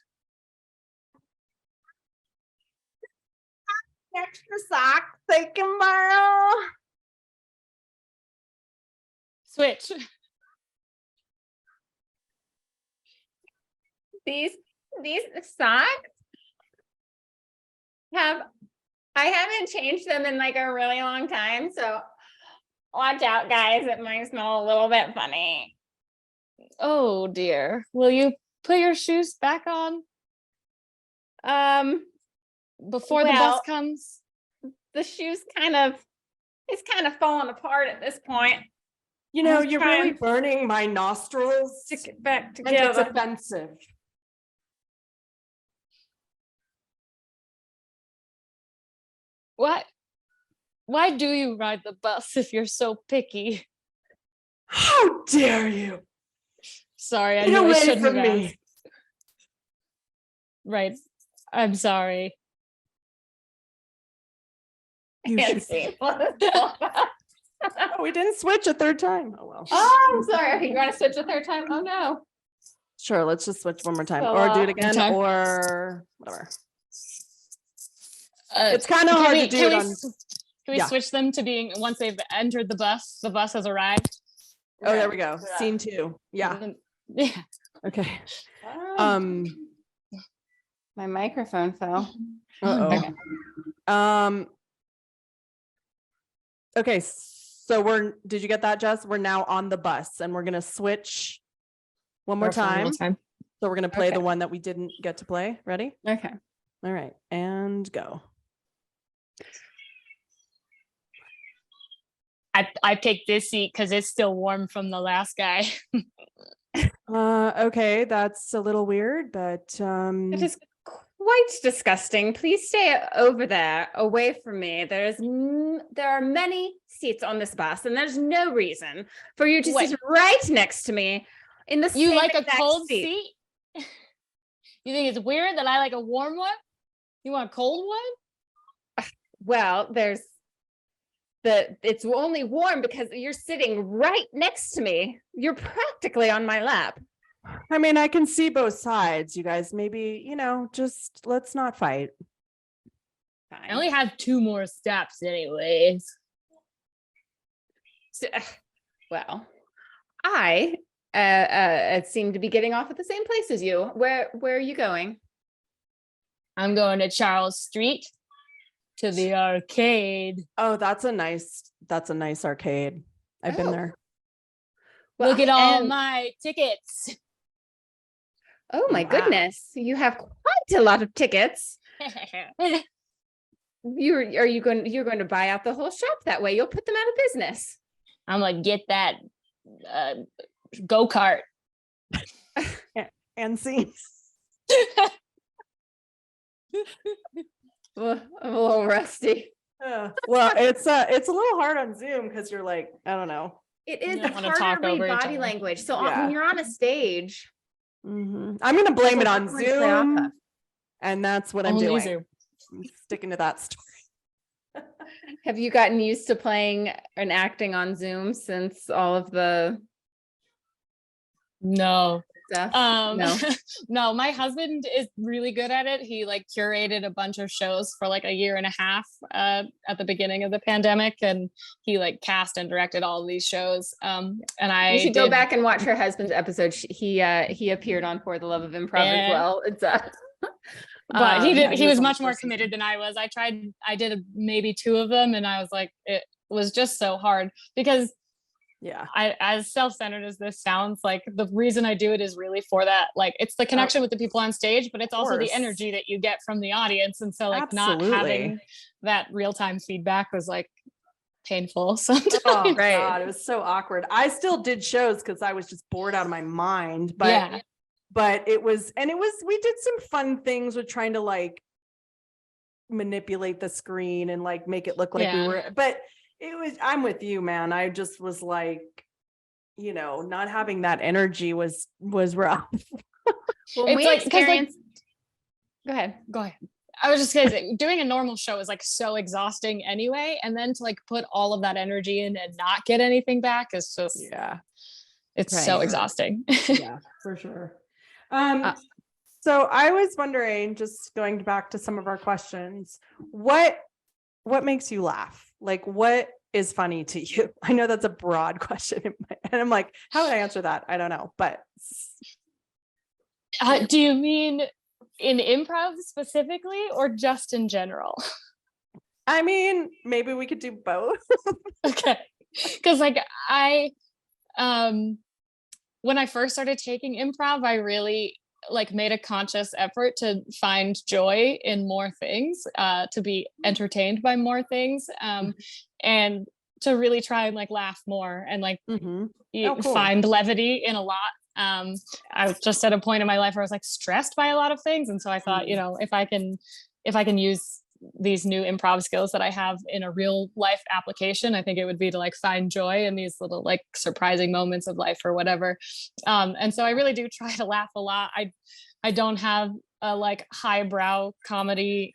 Extra socks I can borrow. Switch. These socks have I haven't changed them in like a really long time, so watch out, guys. It might smell a little bit funny. Oh dear. Will you put your shoes back on before the bus Well, comes? the shoes it's kind of falling apart at this point. You know, I'm you're trying really burning my nostrils. to get back And it's together. offensive. What? Why do you ride the bus if you're so picky? How dare you? Sorry, I Get knew I away shouldn't from have me. asked. Right. I'm sorry. You Can't should see. Oh, we didn't switch a third time. Oh well. Oh, I'm sorry. Okay, you want to switch a third time? Oh no. Sure, let's just switch one more time. So, Or do it uh, again time. or whatever. Uh, It's kind of can hard we- to do can it we on. s- Can we Yeah. switch them to being once they've entered the bus has arrived? Oh, there we go. Yeah. Scene 2. Yeah. Yeah. Okay. Oh, my microphone fell. Uh-oh. Okay. Okay, so did you get that, Jess? We're now on the bus and we're gonna switch one more time. So we're gonna play the Okay. one that we didn't get to play. Ready? Okay. All right, and go. I picked this seat because it's still warm from the last guy. Okay, that's a little weird, but It is quite disgusting. Please stay over there, away from me. There are many seats on this bus, and there's no reason for you to Wait. sit right next to me in the You same like a exact cold seat? You think it's weird that I like a warm one? You want a cold one? Well, it's only warm because you're sitting right next to me. You're practically on my lap. I mean, I can see both sides, you guys. Maybe, just let's not fight. I only have 2 more steps anyways. Well, I seem to be getting off at the same place as you. Where are you going? I'm going to Charles Street to the arcade. Oh, that's a nice arcade. I've been Oh. there. Look at all and- my tickets. Oh my Wow. goodness, you have quite a lot of tickets. You're going to buy out the whole shop that way. You'll put them out of business. I'm like, get that go-kart. And see. Ugh, I'm a little rusty. Well, it's a little hard on Zoom because you're like, I don't know. It You is don't wanna harder talk to read over each body other. language. So Yeah. when you're on a stage, I'm gonna blame it on That's what we're gonna play off Zoom, of. and that's what I'm Only doing. Zoom. I'm sticking to that story. have you gotten used to playing and acting on Zoom since all of the No. stuff? No. No. No, my husband is really good at it. He like curated a bunch of shows for like a year and a half at the beginning of the pandemic, and he like cast and directed all of these shows. And I You should go did- back and watch her husband's episode. He appeared on For the Love of Improv as Yeah. well. It's But he yeah, did. he He was was on the much more first season. committed than I was. I did maybe 2 of them, and I was like, it was just so hard because Yeah. as self-centered as this sounds, like the reason I do it is really for that. Like it's the connection with the people on stage, but it's also the course. energy that you get from the audience. And so like not Absolutely. having that real-time feedback was like painful sometimes. Oh Right. God, it was so awkward. I still did shows because I was just bored out of my mind. But Yeah. but we did some fun things with trying to like manipulate the screen and like make it look like we Yeah. were, but I'm with you, man. I just was like, not having that energy was rough. when It's we like- 'cause, like- experienced. Go ahead. Go ahead. I was just gonna say, doing a normal show is like so exhausting anyway, and then to like put all of that energy in and not get anything back is just Yeah. it's so Right. exhausting. Yeah, for sure. Uh, So I was wondering, just going back to some of our questions, what makes you laugh? Like, what is funny to you? I know that's a broad question, and I'm like, how would I answer that? I don't know, but Do you mean in improv specifically or just in general? I mean, maybe we could do both. Okay. Because like when I first started taking improv, I really like made a conscious effort to find joy in more things, to be entertained by more things, and to really try and like laugh more and like Cool. find levity in a lot. I was just at a point in my life where I was like stressed by a lot of things, and so I thought, if I can use these new improv skills that I have in a real life application, I think it would be to like find joy in these little like surprising moments of life or whatever. And so I really do try to laugh a lot. I don't have a like highbrow comedy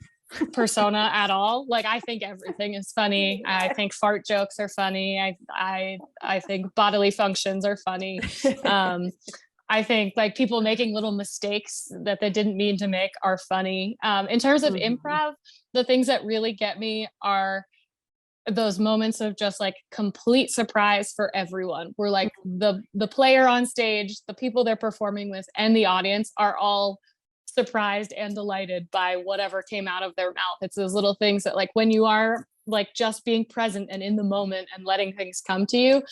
persona at all. Like I think everything is funny. I think fart jokes are funny. I think bodily functions are funny. I think like people making little mistakes that they didn't mean to make are funny. In terms of improv, the things that really get me are those moments of just like complete surprise for everyone. We're like the player on stage, the people they're performing with, and the audience are all surprised and delighted by whatever came out of their mouth. It's those little things that like when you are like just being present and in the moment and letting things come to you,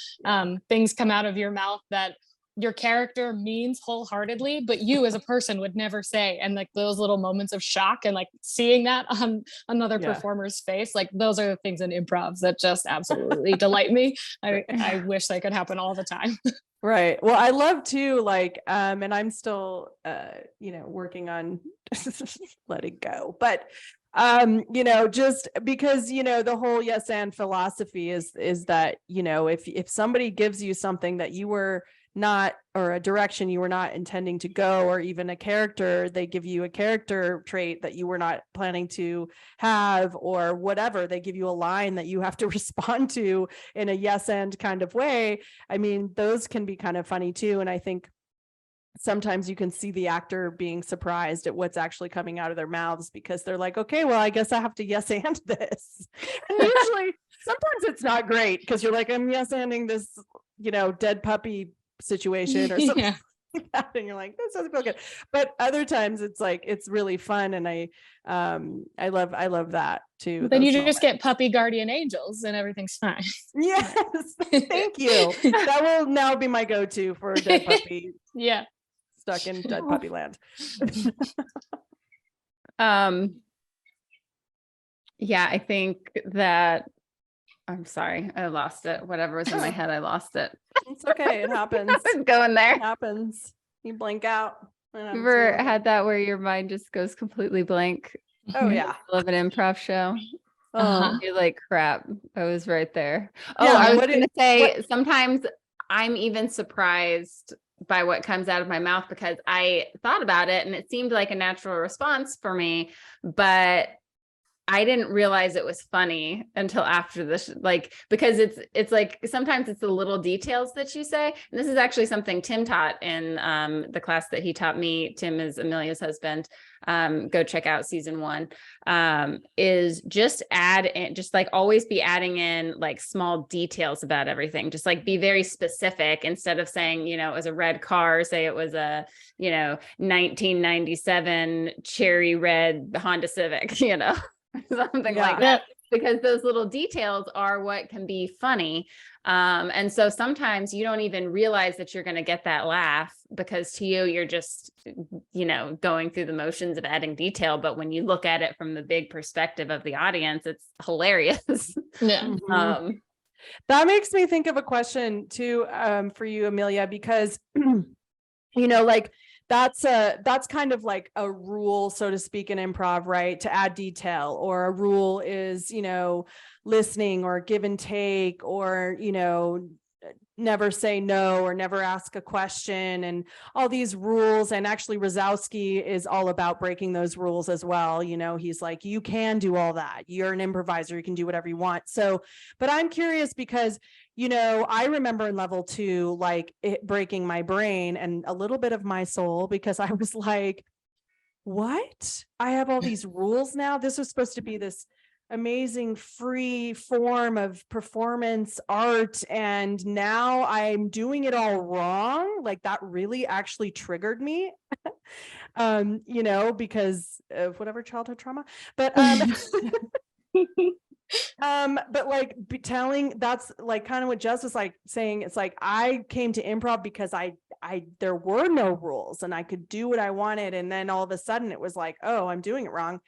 things come out of your mouth that your character means wholeheartedly, but you as a person would never say. And like those little moments of shock and like seeing that on another performer's face, like those are the things in improvs that just absolutely delight me. I wish they could happen all the time. Right. Well, I love too, like, and I'm still, working on letting go, but, just because, the whole yes and philosophy is that, if somebody gives you something that you were not, or a direction you were not intending to go, or even a character, they give you a character trait that you were not planning to have, or whatever, they give you a line that you have to respond to in a yes and kind of way. I mean, those can be kind of funny too. And I think sometimes you can see the actor being surprised at what's actually coming out of their mouths, because they're like, okay, well, I guess I have to yes and this. And usually sometimes it's not great, because you're like, I'm yes anding this, dead puppy situation or something. Yeah. Like that, and you're like, this doesn't feel good. But other times it's like, it's really fun, and I love that too. Then you just get puppy guardian angels and everything's fine. Yes, thank you. That will now be my go-to for dead puppy. Yeah, stuck in dead puppy land. Yeah, I think that I'm sorry, I lost it. Whatever was in my head, I lost it. It's okay. It happens. I was going there. It happens. You blank out. You ever had that where your mind just goes completely blank? Oh yeah. I love an improv show. You're like, crap, I was right there. Yeah, I was going to say, sometimes I'm even surprised by what comes out of my mouth, because I thought about it and it seemed like a natural response for me, but I didn't realize it was funny until after this, like, because it's like, sometimes it's the little details that you say. And this is actually something Tim taught in the class that he taught me. Tim is Amelia's husband. Go check out season 1, is just just like always be adding in like small details about everything. Just like be very specific, instead of saying, it was a red car, say it was a, 1997 cherry red Honda Civic, something like that, because those little details are what can be funny. And so sometimes you don't even realize that you're going to get that laugh, because to you, you're just, going through the motions of adding detail. But when you look at it from the big perspective of the audience, it's hilarious. Yeah. That makes me think of a question too, for you, Amelia, because, like, that's kind of like a rule, so to speak, in improv, right? To add detail, or a rule is, listening, or give and take, or, never say no, or never ask a question, and all these rules. And actually Rosowski is all about breaking those rules as well. He's like, you can do all that. You're an improviser. You can do whatever you want. So, but I'm curious because, I remember in level 2, like it breaking my brain and a little bit of my soul, because I was like, what? I have all these rules now. This was supposed to be this amazing free form of performance art, and now I'm doing it all wrong. Like that really actually triggered me. Because of whatever childhood trauma. But But like telling, that's like kind of what Jess was like saying. It's like, I came to improv because there were no rules and I could do what I wanted. And then all of a sudden it was like, oh, I'm doing it wrong.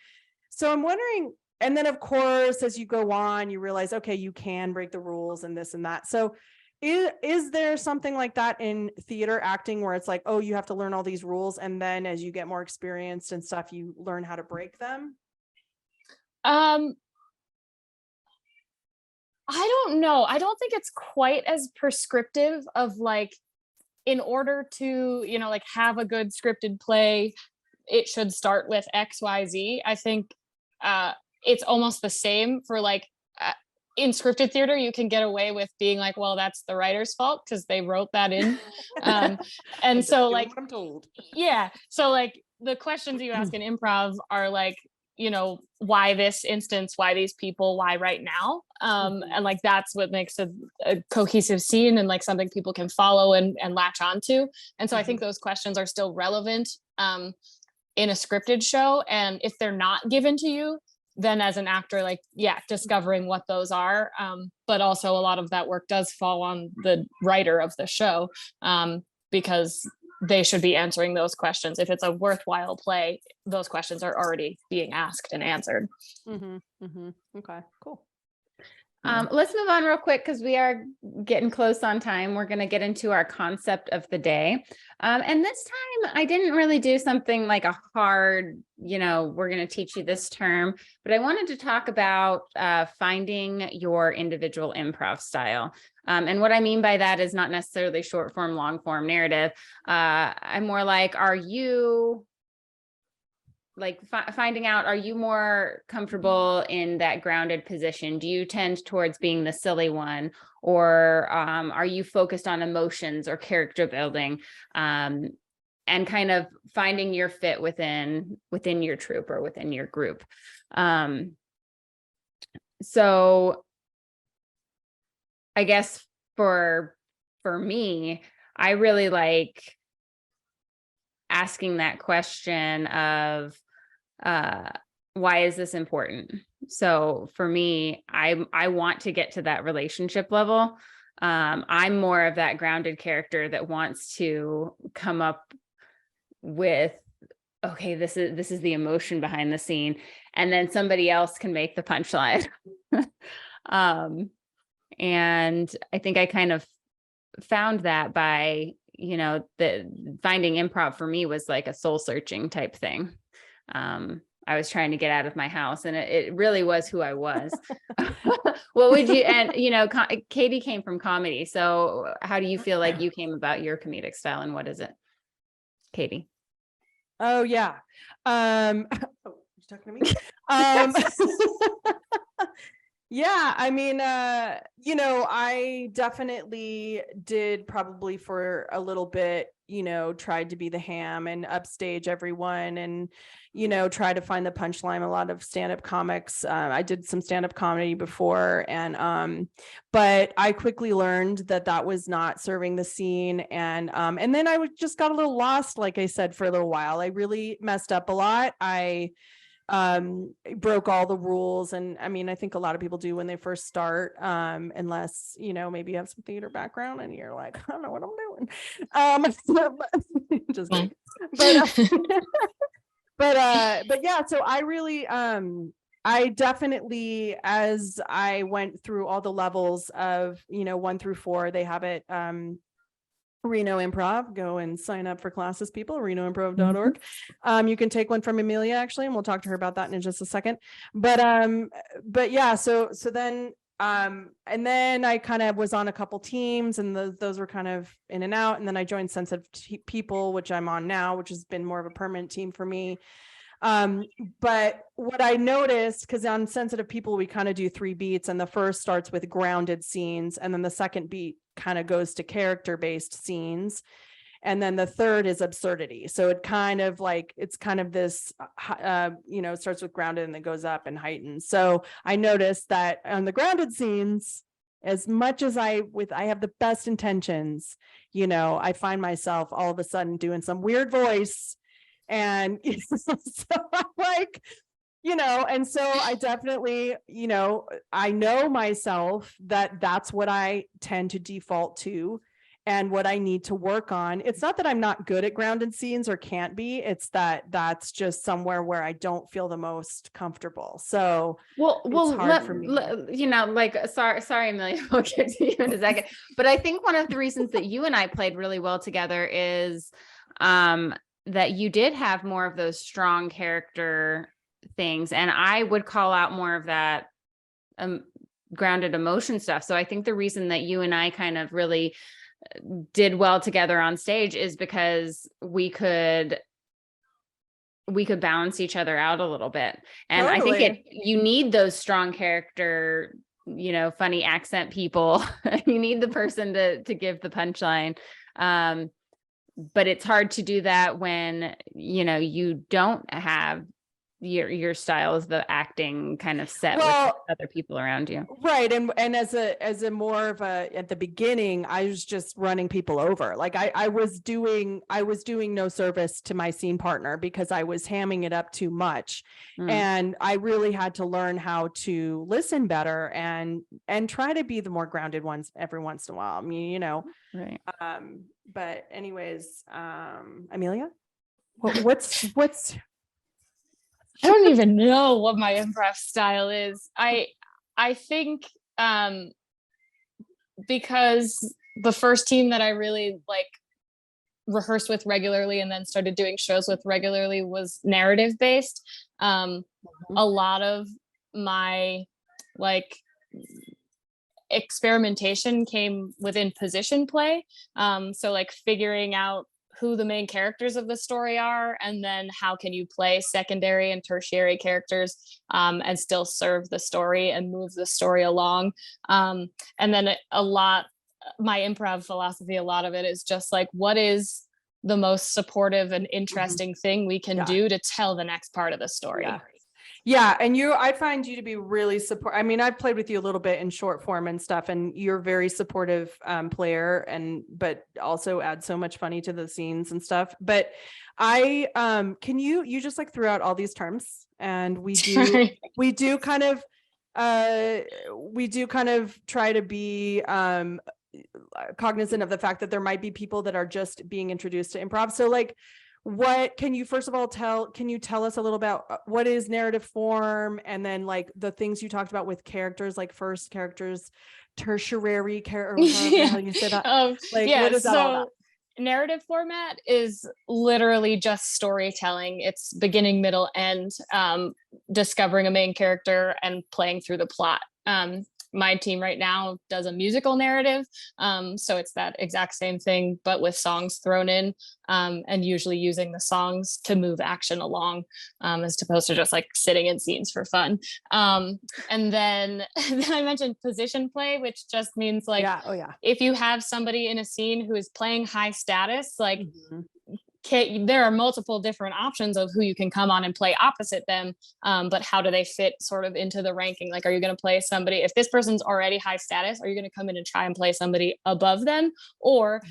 So I'm wondering, and then of course, as you go on, you realize, okay, you can break the rules and this and that. So is there something like that in theater acting where it's like, oh, you have to learn all these rules, and then as you get more experienced and stuff, you learn how to break them? I don't know. I don't think it's quite as prescriptive of like, in order to, like have a good scripted play, it should start with XYZ. I think it's almost the same for like in scripted theater, you can get away with being like, well, that's the writer's fault because they wrote that in. And so like, I'm told. Yeah. So like the questions you ask in improv are like, why this instance, why these people, why right now? And like, that's what makes a cohesive scene and like something people can follow and latch onto. And so I think those questions are still relevant in a scripted show. And if they're not given to you, then as an actor, like, yeah, discovering what those are. But also a lot of that work does fall on the writer of the show because they should be answering those questions. If it's a worthwhile play, those questions are already being asked and answered. Okay, cool. Let's move on real quick because we are getting close on time. We're going to get into our concept of the day. And this time I didn't really do something like a hard, we're going to teach you this term, but I wanted to talk about finding your individual improv style. And what I mean by that is not necessarily short form, long form narrative. I'm more like, are you like finding out, are you more comfortable in that grounded position? Do you tend towards being the silly one, or are you focused on emotions or character building, and kind of finding your fit within your troupe or within your group? So I guess for me, I really like asking that question of why is this important? So for me, I want to get to that relationship level. I'm more of that grounded character that wants to come up with, okay, this is the emotion behind the scene, and then somebody else can make the punchline. And I think I kind of found that by, the finding improv for me was like a soul searching type thing. I was trying to get out of my house, and it really was who I was. What would you, and Katie came from comedy. So how do you feel like you came about your comedic style, and what is it, Katie? Oh yeah. You talking to me? Yeah, I mean, I definitely did probably for a little bit, tried to be the ham and upstage everyone and, try to find the punchline. A lot of stand-up comics. I did some stand-up comedy before, and but I quickly learned that was not serving the scene. And then I just got a little lost, like I said, for a little while. I really messed up a lot. I broke all the rules, and I mean, I think a lot of people do when they first start, unless maybe you have some theater background and you're like, I don't know what I'm doing. Just kidding. But yeah, so I really I definitely, as I went through all the levels of 1 through 4, they have it Reno Improv. Go and sign up for classes, people. renoimprov.org. You can take one from Amelia, actually, and we'll talk to her about that in just a second. But yeah, so then and then I kind of was on a couple teams, and those were kind of in and out. And then I joined Sensitive People, which I'm on now, which has been more of a permanent team for me. But what I noticed, because on Sensitive People, we kind of do 3 beats, and the first starts with grounded scenes, and then the second beat kind of goes to character-based scenes, and then the third is absurdity. So it kind of like, it's kind of this, it starts with grounded and then goes up and heightens. So I noticed that on the grounded scenes, as much as I have the best intentions, I find myself all of a sudden doing some weird voice. And so I'm like, And so I definitely, I know myself that that's what I tend to default to and what I need to work on. It's not that I'm not good at grounded scenes or can't be, it's that that's just somewhere where I don't feel the most comfortable. So Well, hard for me. Sorry, Amelia, we'll get to you in a second. But I think one of the reasons that you and I played really well together is that you did have more of those strong character things. And I would call out more of that grounded emotion stuff. So I think the reason that you and I kind of really did well together on stage is because we could balance each other out a little bit. And Totally. I think you need those strong character, funny accent people. You need the person to give the punchline. But it's hard to do that when, you don't have your style is the acting kind of set with other people around you. Right. And as a more of at the beginning, I was just running people over. Like I was doing no service to my scene partner because I was hamming it up too much. And I really had to learn how to listen better and try to be the more grounded ones every once in a while. I mean, Right. But anyways, Amelia, what's I don't even know what my improv style is. I think because the first team that I really rehearsed with regularly and then started doing shows with regularly was narrative based. A lot of my experimentation came within position play. So figuring out who the main characters of the story are, and then how can you play secondary and tertiary characters and still serve the story and move the story along. And then my improv philosophy, a lot of it is just what is the most supportive and interesting thing we can do to tell the next part of the story. Yeah. And I find you to be really supportive. I mean, I've played with you a little bit in short form and stuff, and you're a very supportive player but also add so much funny to the scenes and stuff. But can you just threw out all these terms, and we do kind of try to be cognizant of the fact that there might be people that are just being introduced to improv. So what can you first of all tell us a little about what is narrative form, and then the things you talked about with characters, first characters, tertiary characters, how you say that? What is that all about? Narrative format is literally just storytelling. It's beginning, middle, end, discovering a main character and playing through the plot. My team right now does a musical narrative. So it's that exact same thing, but with songs thrown in, and usually using the songs to move action along, as opposed to just sitting in scenes for fun. And then I mentioned position play, which just means if you have somebody in a scene who is playing high status, there are multiple different options of who you can come on and play opposite them, but how do they fit sort of into the ranking? Are you going to play somebody, if this person's already high status, are you going to come in and try and play somebody above them? Or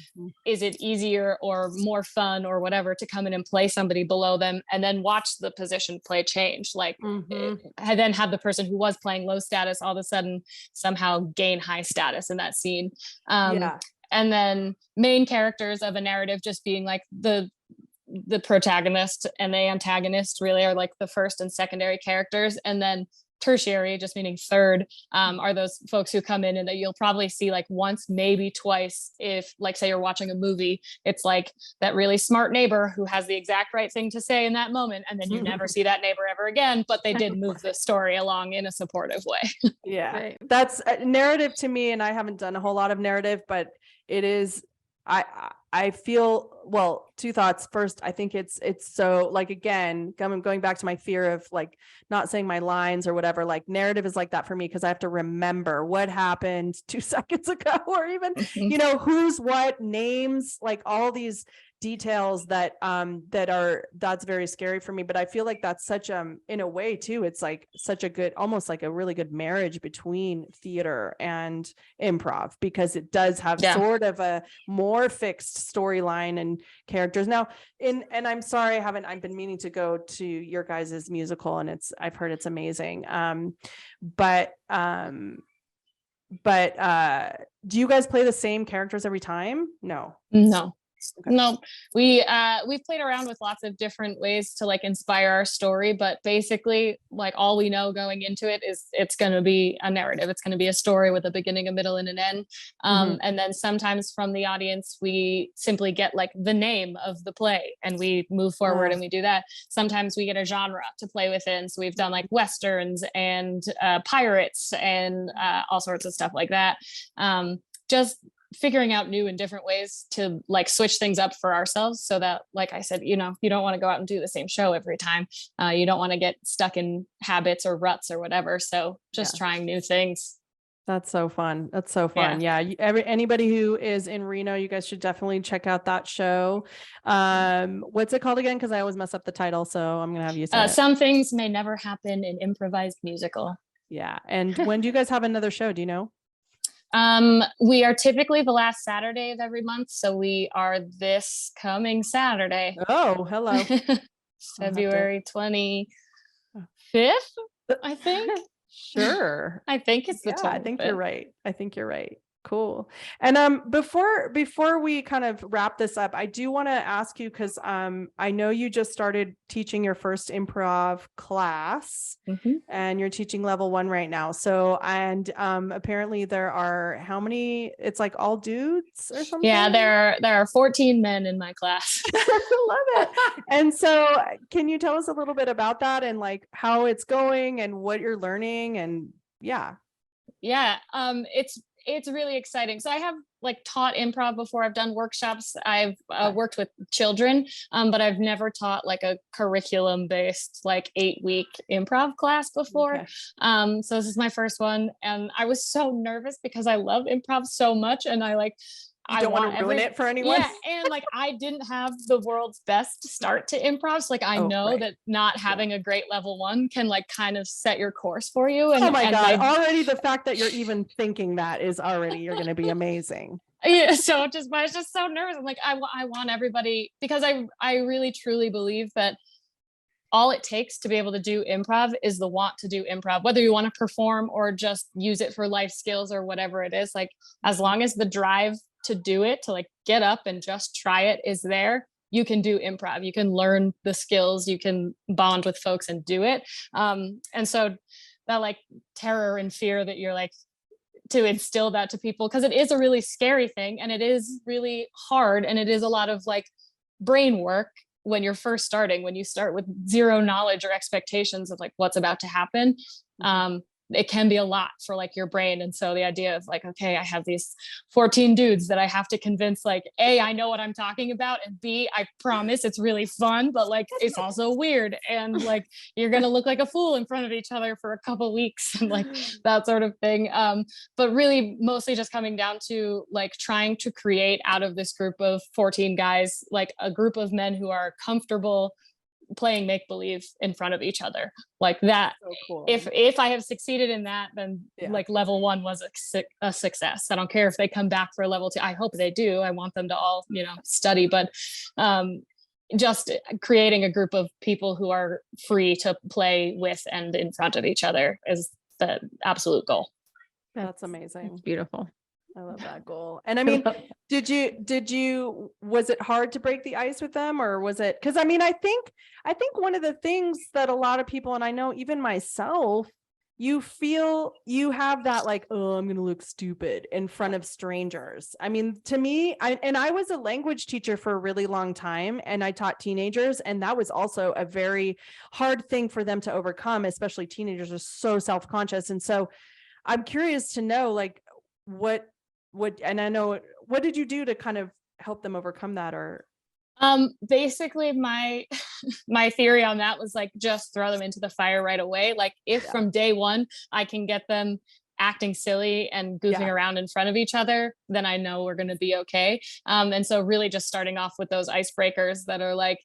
is it easier or more fun or whatever to come in and play somebody below them and then watch the position play change? I then have the person who was playing low status all of a sudden somehow gain high status in that scene. And then main characters of a narrative just being the protagonist and the antagonist really are the first and secondary characters. And then tertiary, just meaning third, are those folks who come in and that you'll probably see once, maybe twice. If say you're watching a movie, it's that really smart neighbor who has the exact right thing to say in that moment. And then you never see that neighbor ever again, but they did move the story along in a supportive way. Yeah. Right. That's narrative to me. And I haven't done a whole lot of narrative, but it is, I feel, two thoughts. First, I think it's so again, going back to my fear of not saying my lines or whatever, narrative is that for me, because I have to remember what happened 2 seconds ago, or even, who's what, names, all these details that's very scary for me. But I feel like that's such in a way too, it's like such a good, almost like a really good marriage between theater and improv, because it does have sort of a more fixed storyline and characters. Now and I'm sorry, I've been meaning to go to your guys's musical, and I've heard it's amazing. But do you guys play the same characters every time? No. Okay. No, we've played around with lots of different ways to like inspire our story, but basically like all we know going into it is it's going to be a narrative. It's going to be a story with a beginning, a middle, and an end. And then sometimes from the audience, we simply get like the name of the play and we move forward and we do that. Sometimes we get a genre to play within. So we've done like Westerns and pirates and all sorts of stuff like that. Just figuring out new and different ways to like switch things up for ourselves, so that, like I said, you don't want to go out and do the same show every time. You don't want to get stuck in habits or ruts or whatever. So just trying new things. That's so fun. Yeah. Anybody who is in Reno, you guys should definitely check out that show. What's it called again? Because I always mess up the title. So I'm going to have you say it. Some Things May Never Happen in Improvised Musical. Yeah. And when do you guys have another show? Do you know? We are typically the last Saturday of every month. So we are this coming Saturday. Oh, hello. February 25th, I think. Sure. I think it's the 25th. I think you're right. Cool. And before we kind of wrap this up, I do want to ask you, because I know you just started teaching your first improv class, and you're teaching level 1 right now. So, and apparently there are how many? It's like all dudes or something? Yeah, there are 14 men in my class. I love it. And so can you tell us a little bit about that and like how it's going and what you're learning? And yeah, it's really exciting. So I have like taught improv before. I've done workshops. I've worked with children, but I've never taught like a curriculum based like 8-week improv class before. Okay. So this is my first one, and I was so nervous because I love improv so much, and I don't want to ruin it for anyone. Yeah, and like I didn't have the world's best start to improv. So like I know that not having a great level 1 can like kind of set your course for you. And, oh my God, already the fact that you're even thinking that is already, you're going to be amazing. Yeah, so I was just so nervous. I'm like, I want everybody, because I really truly believe that all it takes to be able to do improv is the want to do improv, whether you want to perform or just use it for life skills or whatever it is. Like as long as the drive to do it, to like get up and just try it is there, you can do improv. You can learn the skills, you can bond with folks and do it. And so that like terror and fear that you're like, to instill that to people, because it is a really scary thing and it is really hard, and it is a lot of like brain work when you're first starting, when you start with zero knowledge or expectations of like what's about to happen. It can be a lot for like your brain. And so the idea of like, okay, I have these 14 dudes that I have to convince, like, A, I know what I'm talking about, and B, I promise it's really fun, but like it's also weird, and like you're gonna look like a fool in front of each other for a couple weeks and like that sort of thing. But really mostly just coming down to like trying to create out of this group of 14 guys, like a group of men who are comfortable playing make-believe in front of each other like that. So cool. If I have succeeded in that, then like level 1 was a success. I don't care if they come back for level 2. I hope they do. I want them to all, study, but just creating a group of people who are free to play with and in front of each other is the absolute goal. That's amazing. It's beautiful. I love that goal. And I mean, was it hard to break the ice with them, or was it, because I mean, I think one of the things that a lot of people, and I know even myself, you feel you have that like, oh, I'm going to look stupid in front of strangers. I mean, to me, I was a language teacher for a really long time, and I taught teenagers, and that was also a very hard thing for them to overcome, especially teenagers are so self-conscious. And so I'm curious to know, like, what did you do to kind of help them overcome that? Or basically my theory on that was like, just throw them into the fire right away. Like if from day one I can get them acting silly and goofing Yeah. around in front of each other, then I know we're going to be okay. And so really just starting off with those icebreakers that are like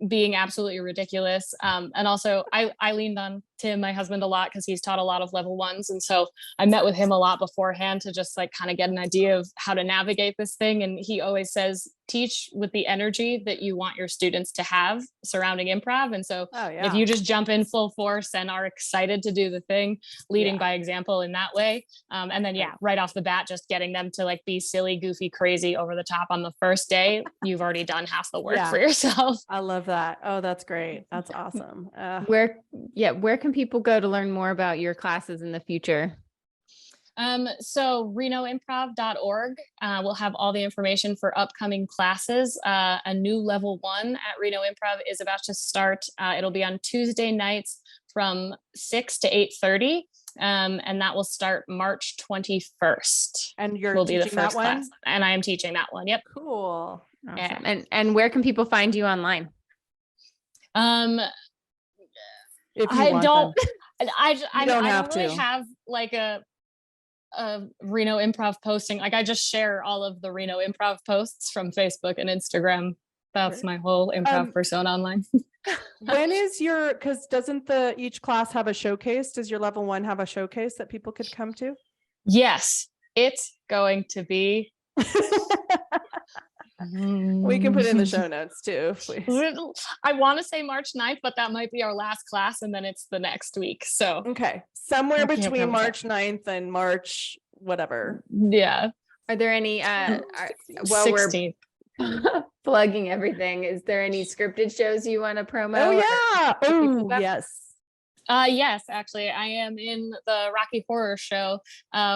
being absolutely ridiculous. And also I leaned on Tim, my husband, a lot because he's taught a lot of level ones. And so I met with him a lot beforehand to just like kind of get an idea of how to navigate this thing. And he always says, teach with the energy that you want your students to have surrounding improv. And so if you just jump in full force and are excited to do the thing, leading by example in that way. And then, right off the bat, just getting them to like be silly, goofy, crazy, over the top on the first day, you've already done half the work for yourself. I love that. Oh, that's great. That's awesome. Where can people go to learn more about your classes in the future? So renoimprov.org will have all the information for upcoming classes. A new level 1 at Reno Improv is about to start. It'll be on Tuesday nights from 6 to 8:30. And that will start March 21st. And you're will be the teaching first that one? class. And I am teaching that one. Yep. Cool. Awesome. Yeah. And where can people find you online? If you I want don't, them. I don't have really to. have like a Reno Improv posting. Like I just share all of the Reno Improv posts from Facebook and Instagram. That's my whole improv persona online. When is your, because doesn't each class have a showcase? Does your level 1 have a showcase that people could come to? Yes, it's going to be. We can put it in the show notes too. I want to say March 9th, but that might be our last class and then it's the next week. So Okay. Somewhere I can't between promise March 9th and March, whatever. yeah. Are there any, while 16th. we're plugging everything, is there any scripted shows you want to promo? Oh yeah. Oh about? yes. Yes, actually, I am in the Rocky Horror Show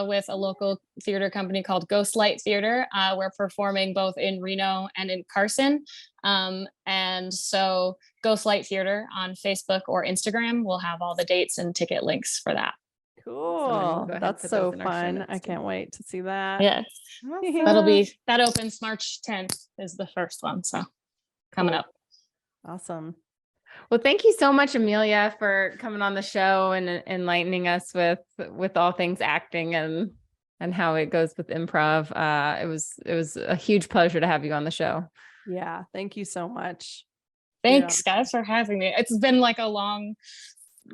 with a local theater company called Ghostlight Theater. We're performing both in Reno and in Carson. And so Ghostlight Theater on Facebook or Instagram will have all the dates and ticket links for that. Cool. Go ahead and That's put so those in our show fun. notes I too. can't wait to see that. Yes, Awesome. that opens March 10th is the first one. So coming up. Awesome. Well, thank you so much, Amelia, for coming on the show and enlightening us with all things acting and how it goes with improv. It was a huge pleasure to have you on the show. Yeah. Thank you so much. Thanks guys for having me. It's been like a long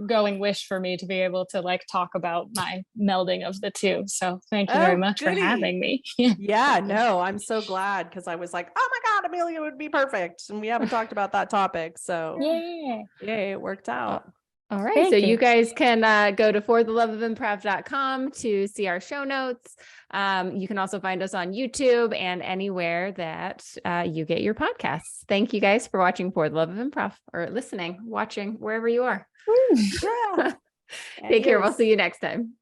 going wish for me to be able to like talk about my melding of the two. So thank you very much for having me. Yeah, no, I'm so glad because I was like, oh my God, Amelia would be perfect. And we haven't talked about that topic. So yay, it worked out. All right. So you guys can go to fortheloveofimprov.com to see our show notes. You can also find us on YouTube and anywhere that you get your podcasts. Thank you guys for watching For the Love of Improv, or listening, watching, wherever you are. Yeah. Take care. We'll see you next time.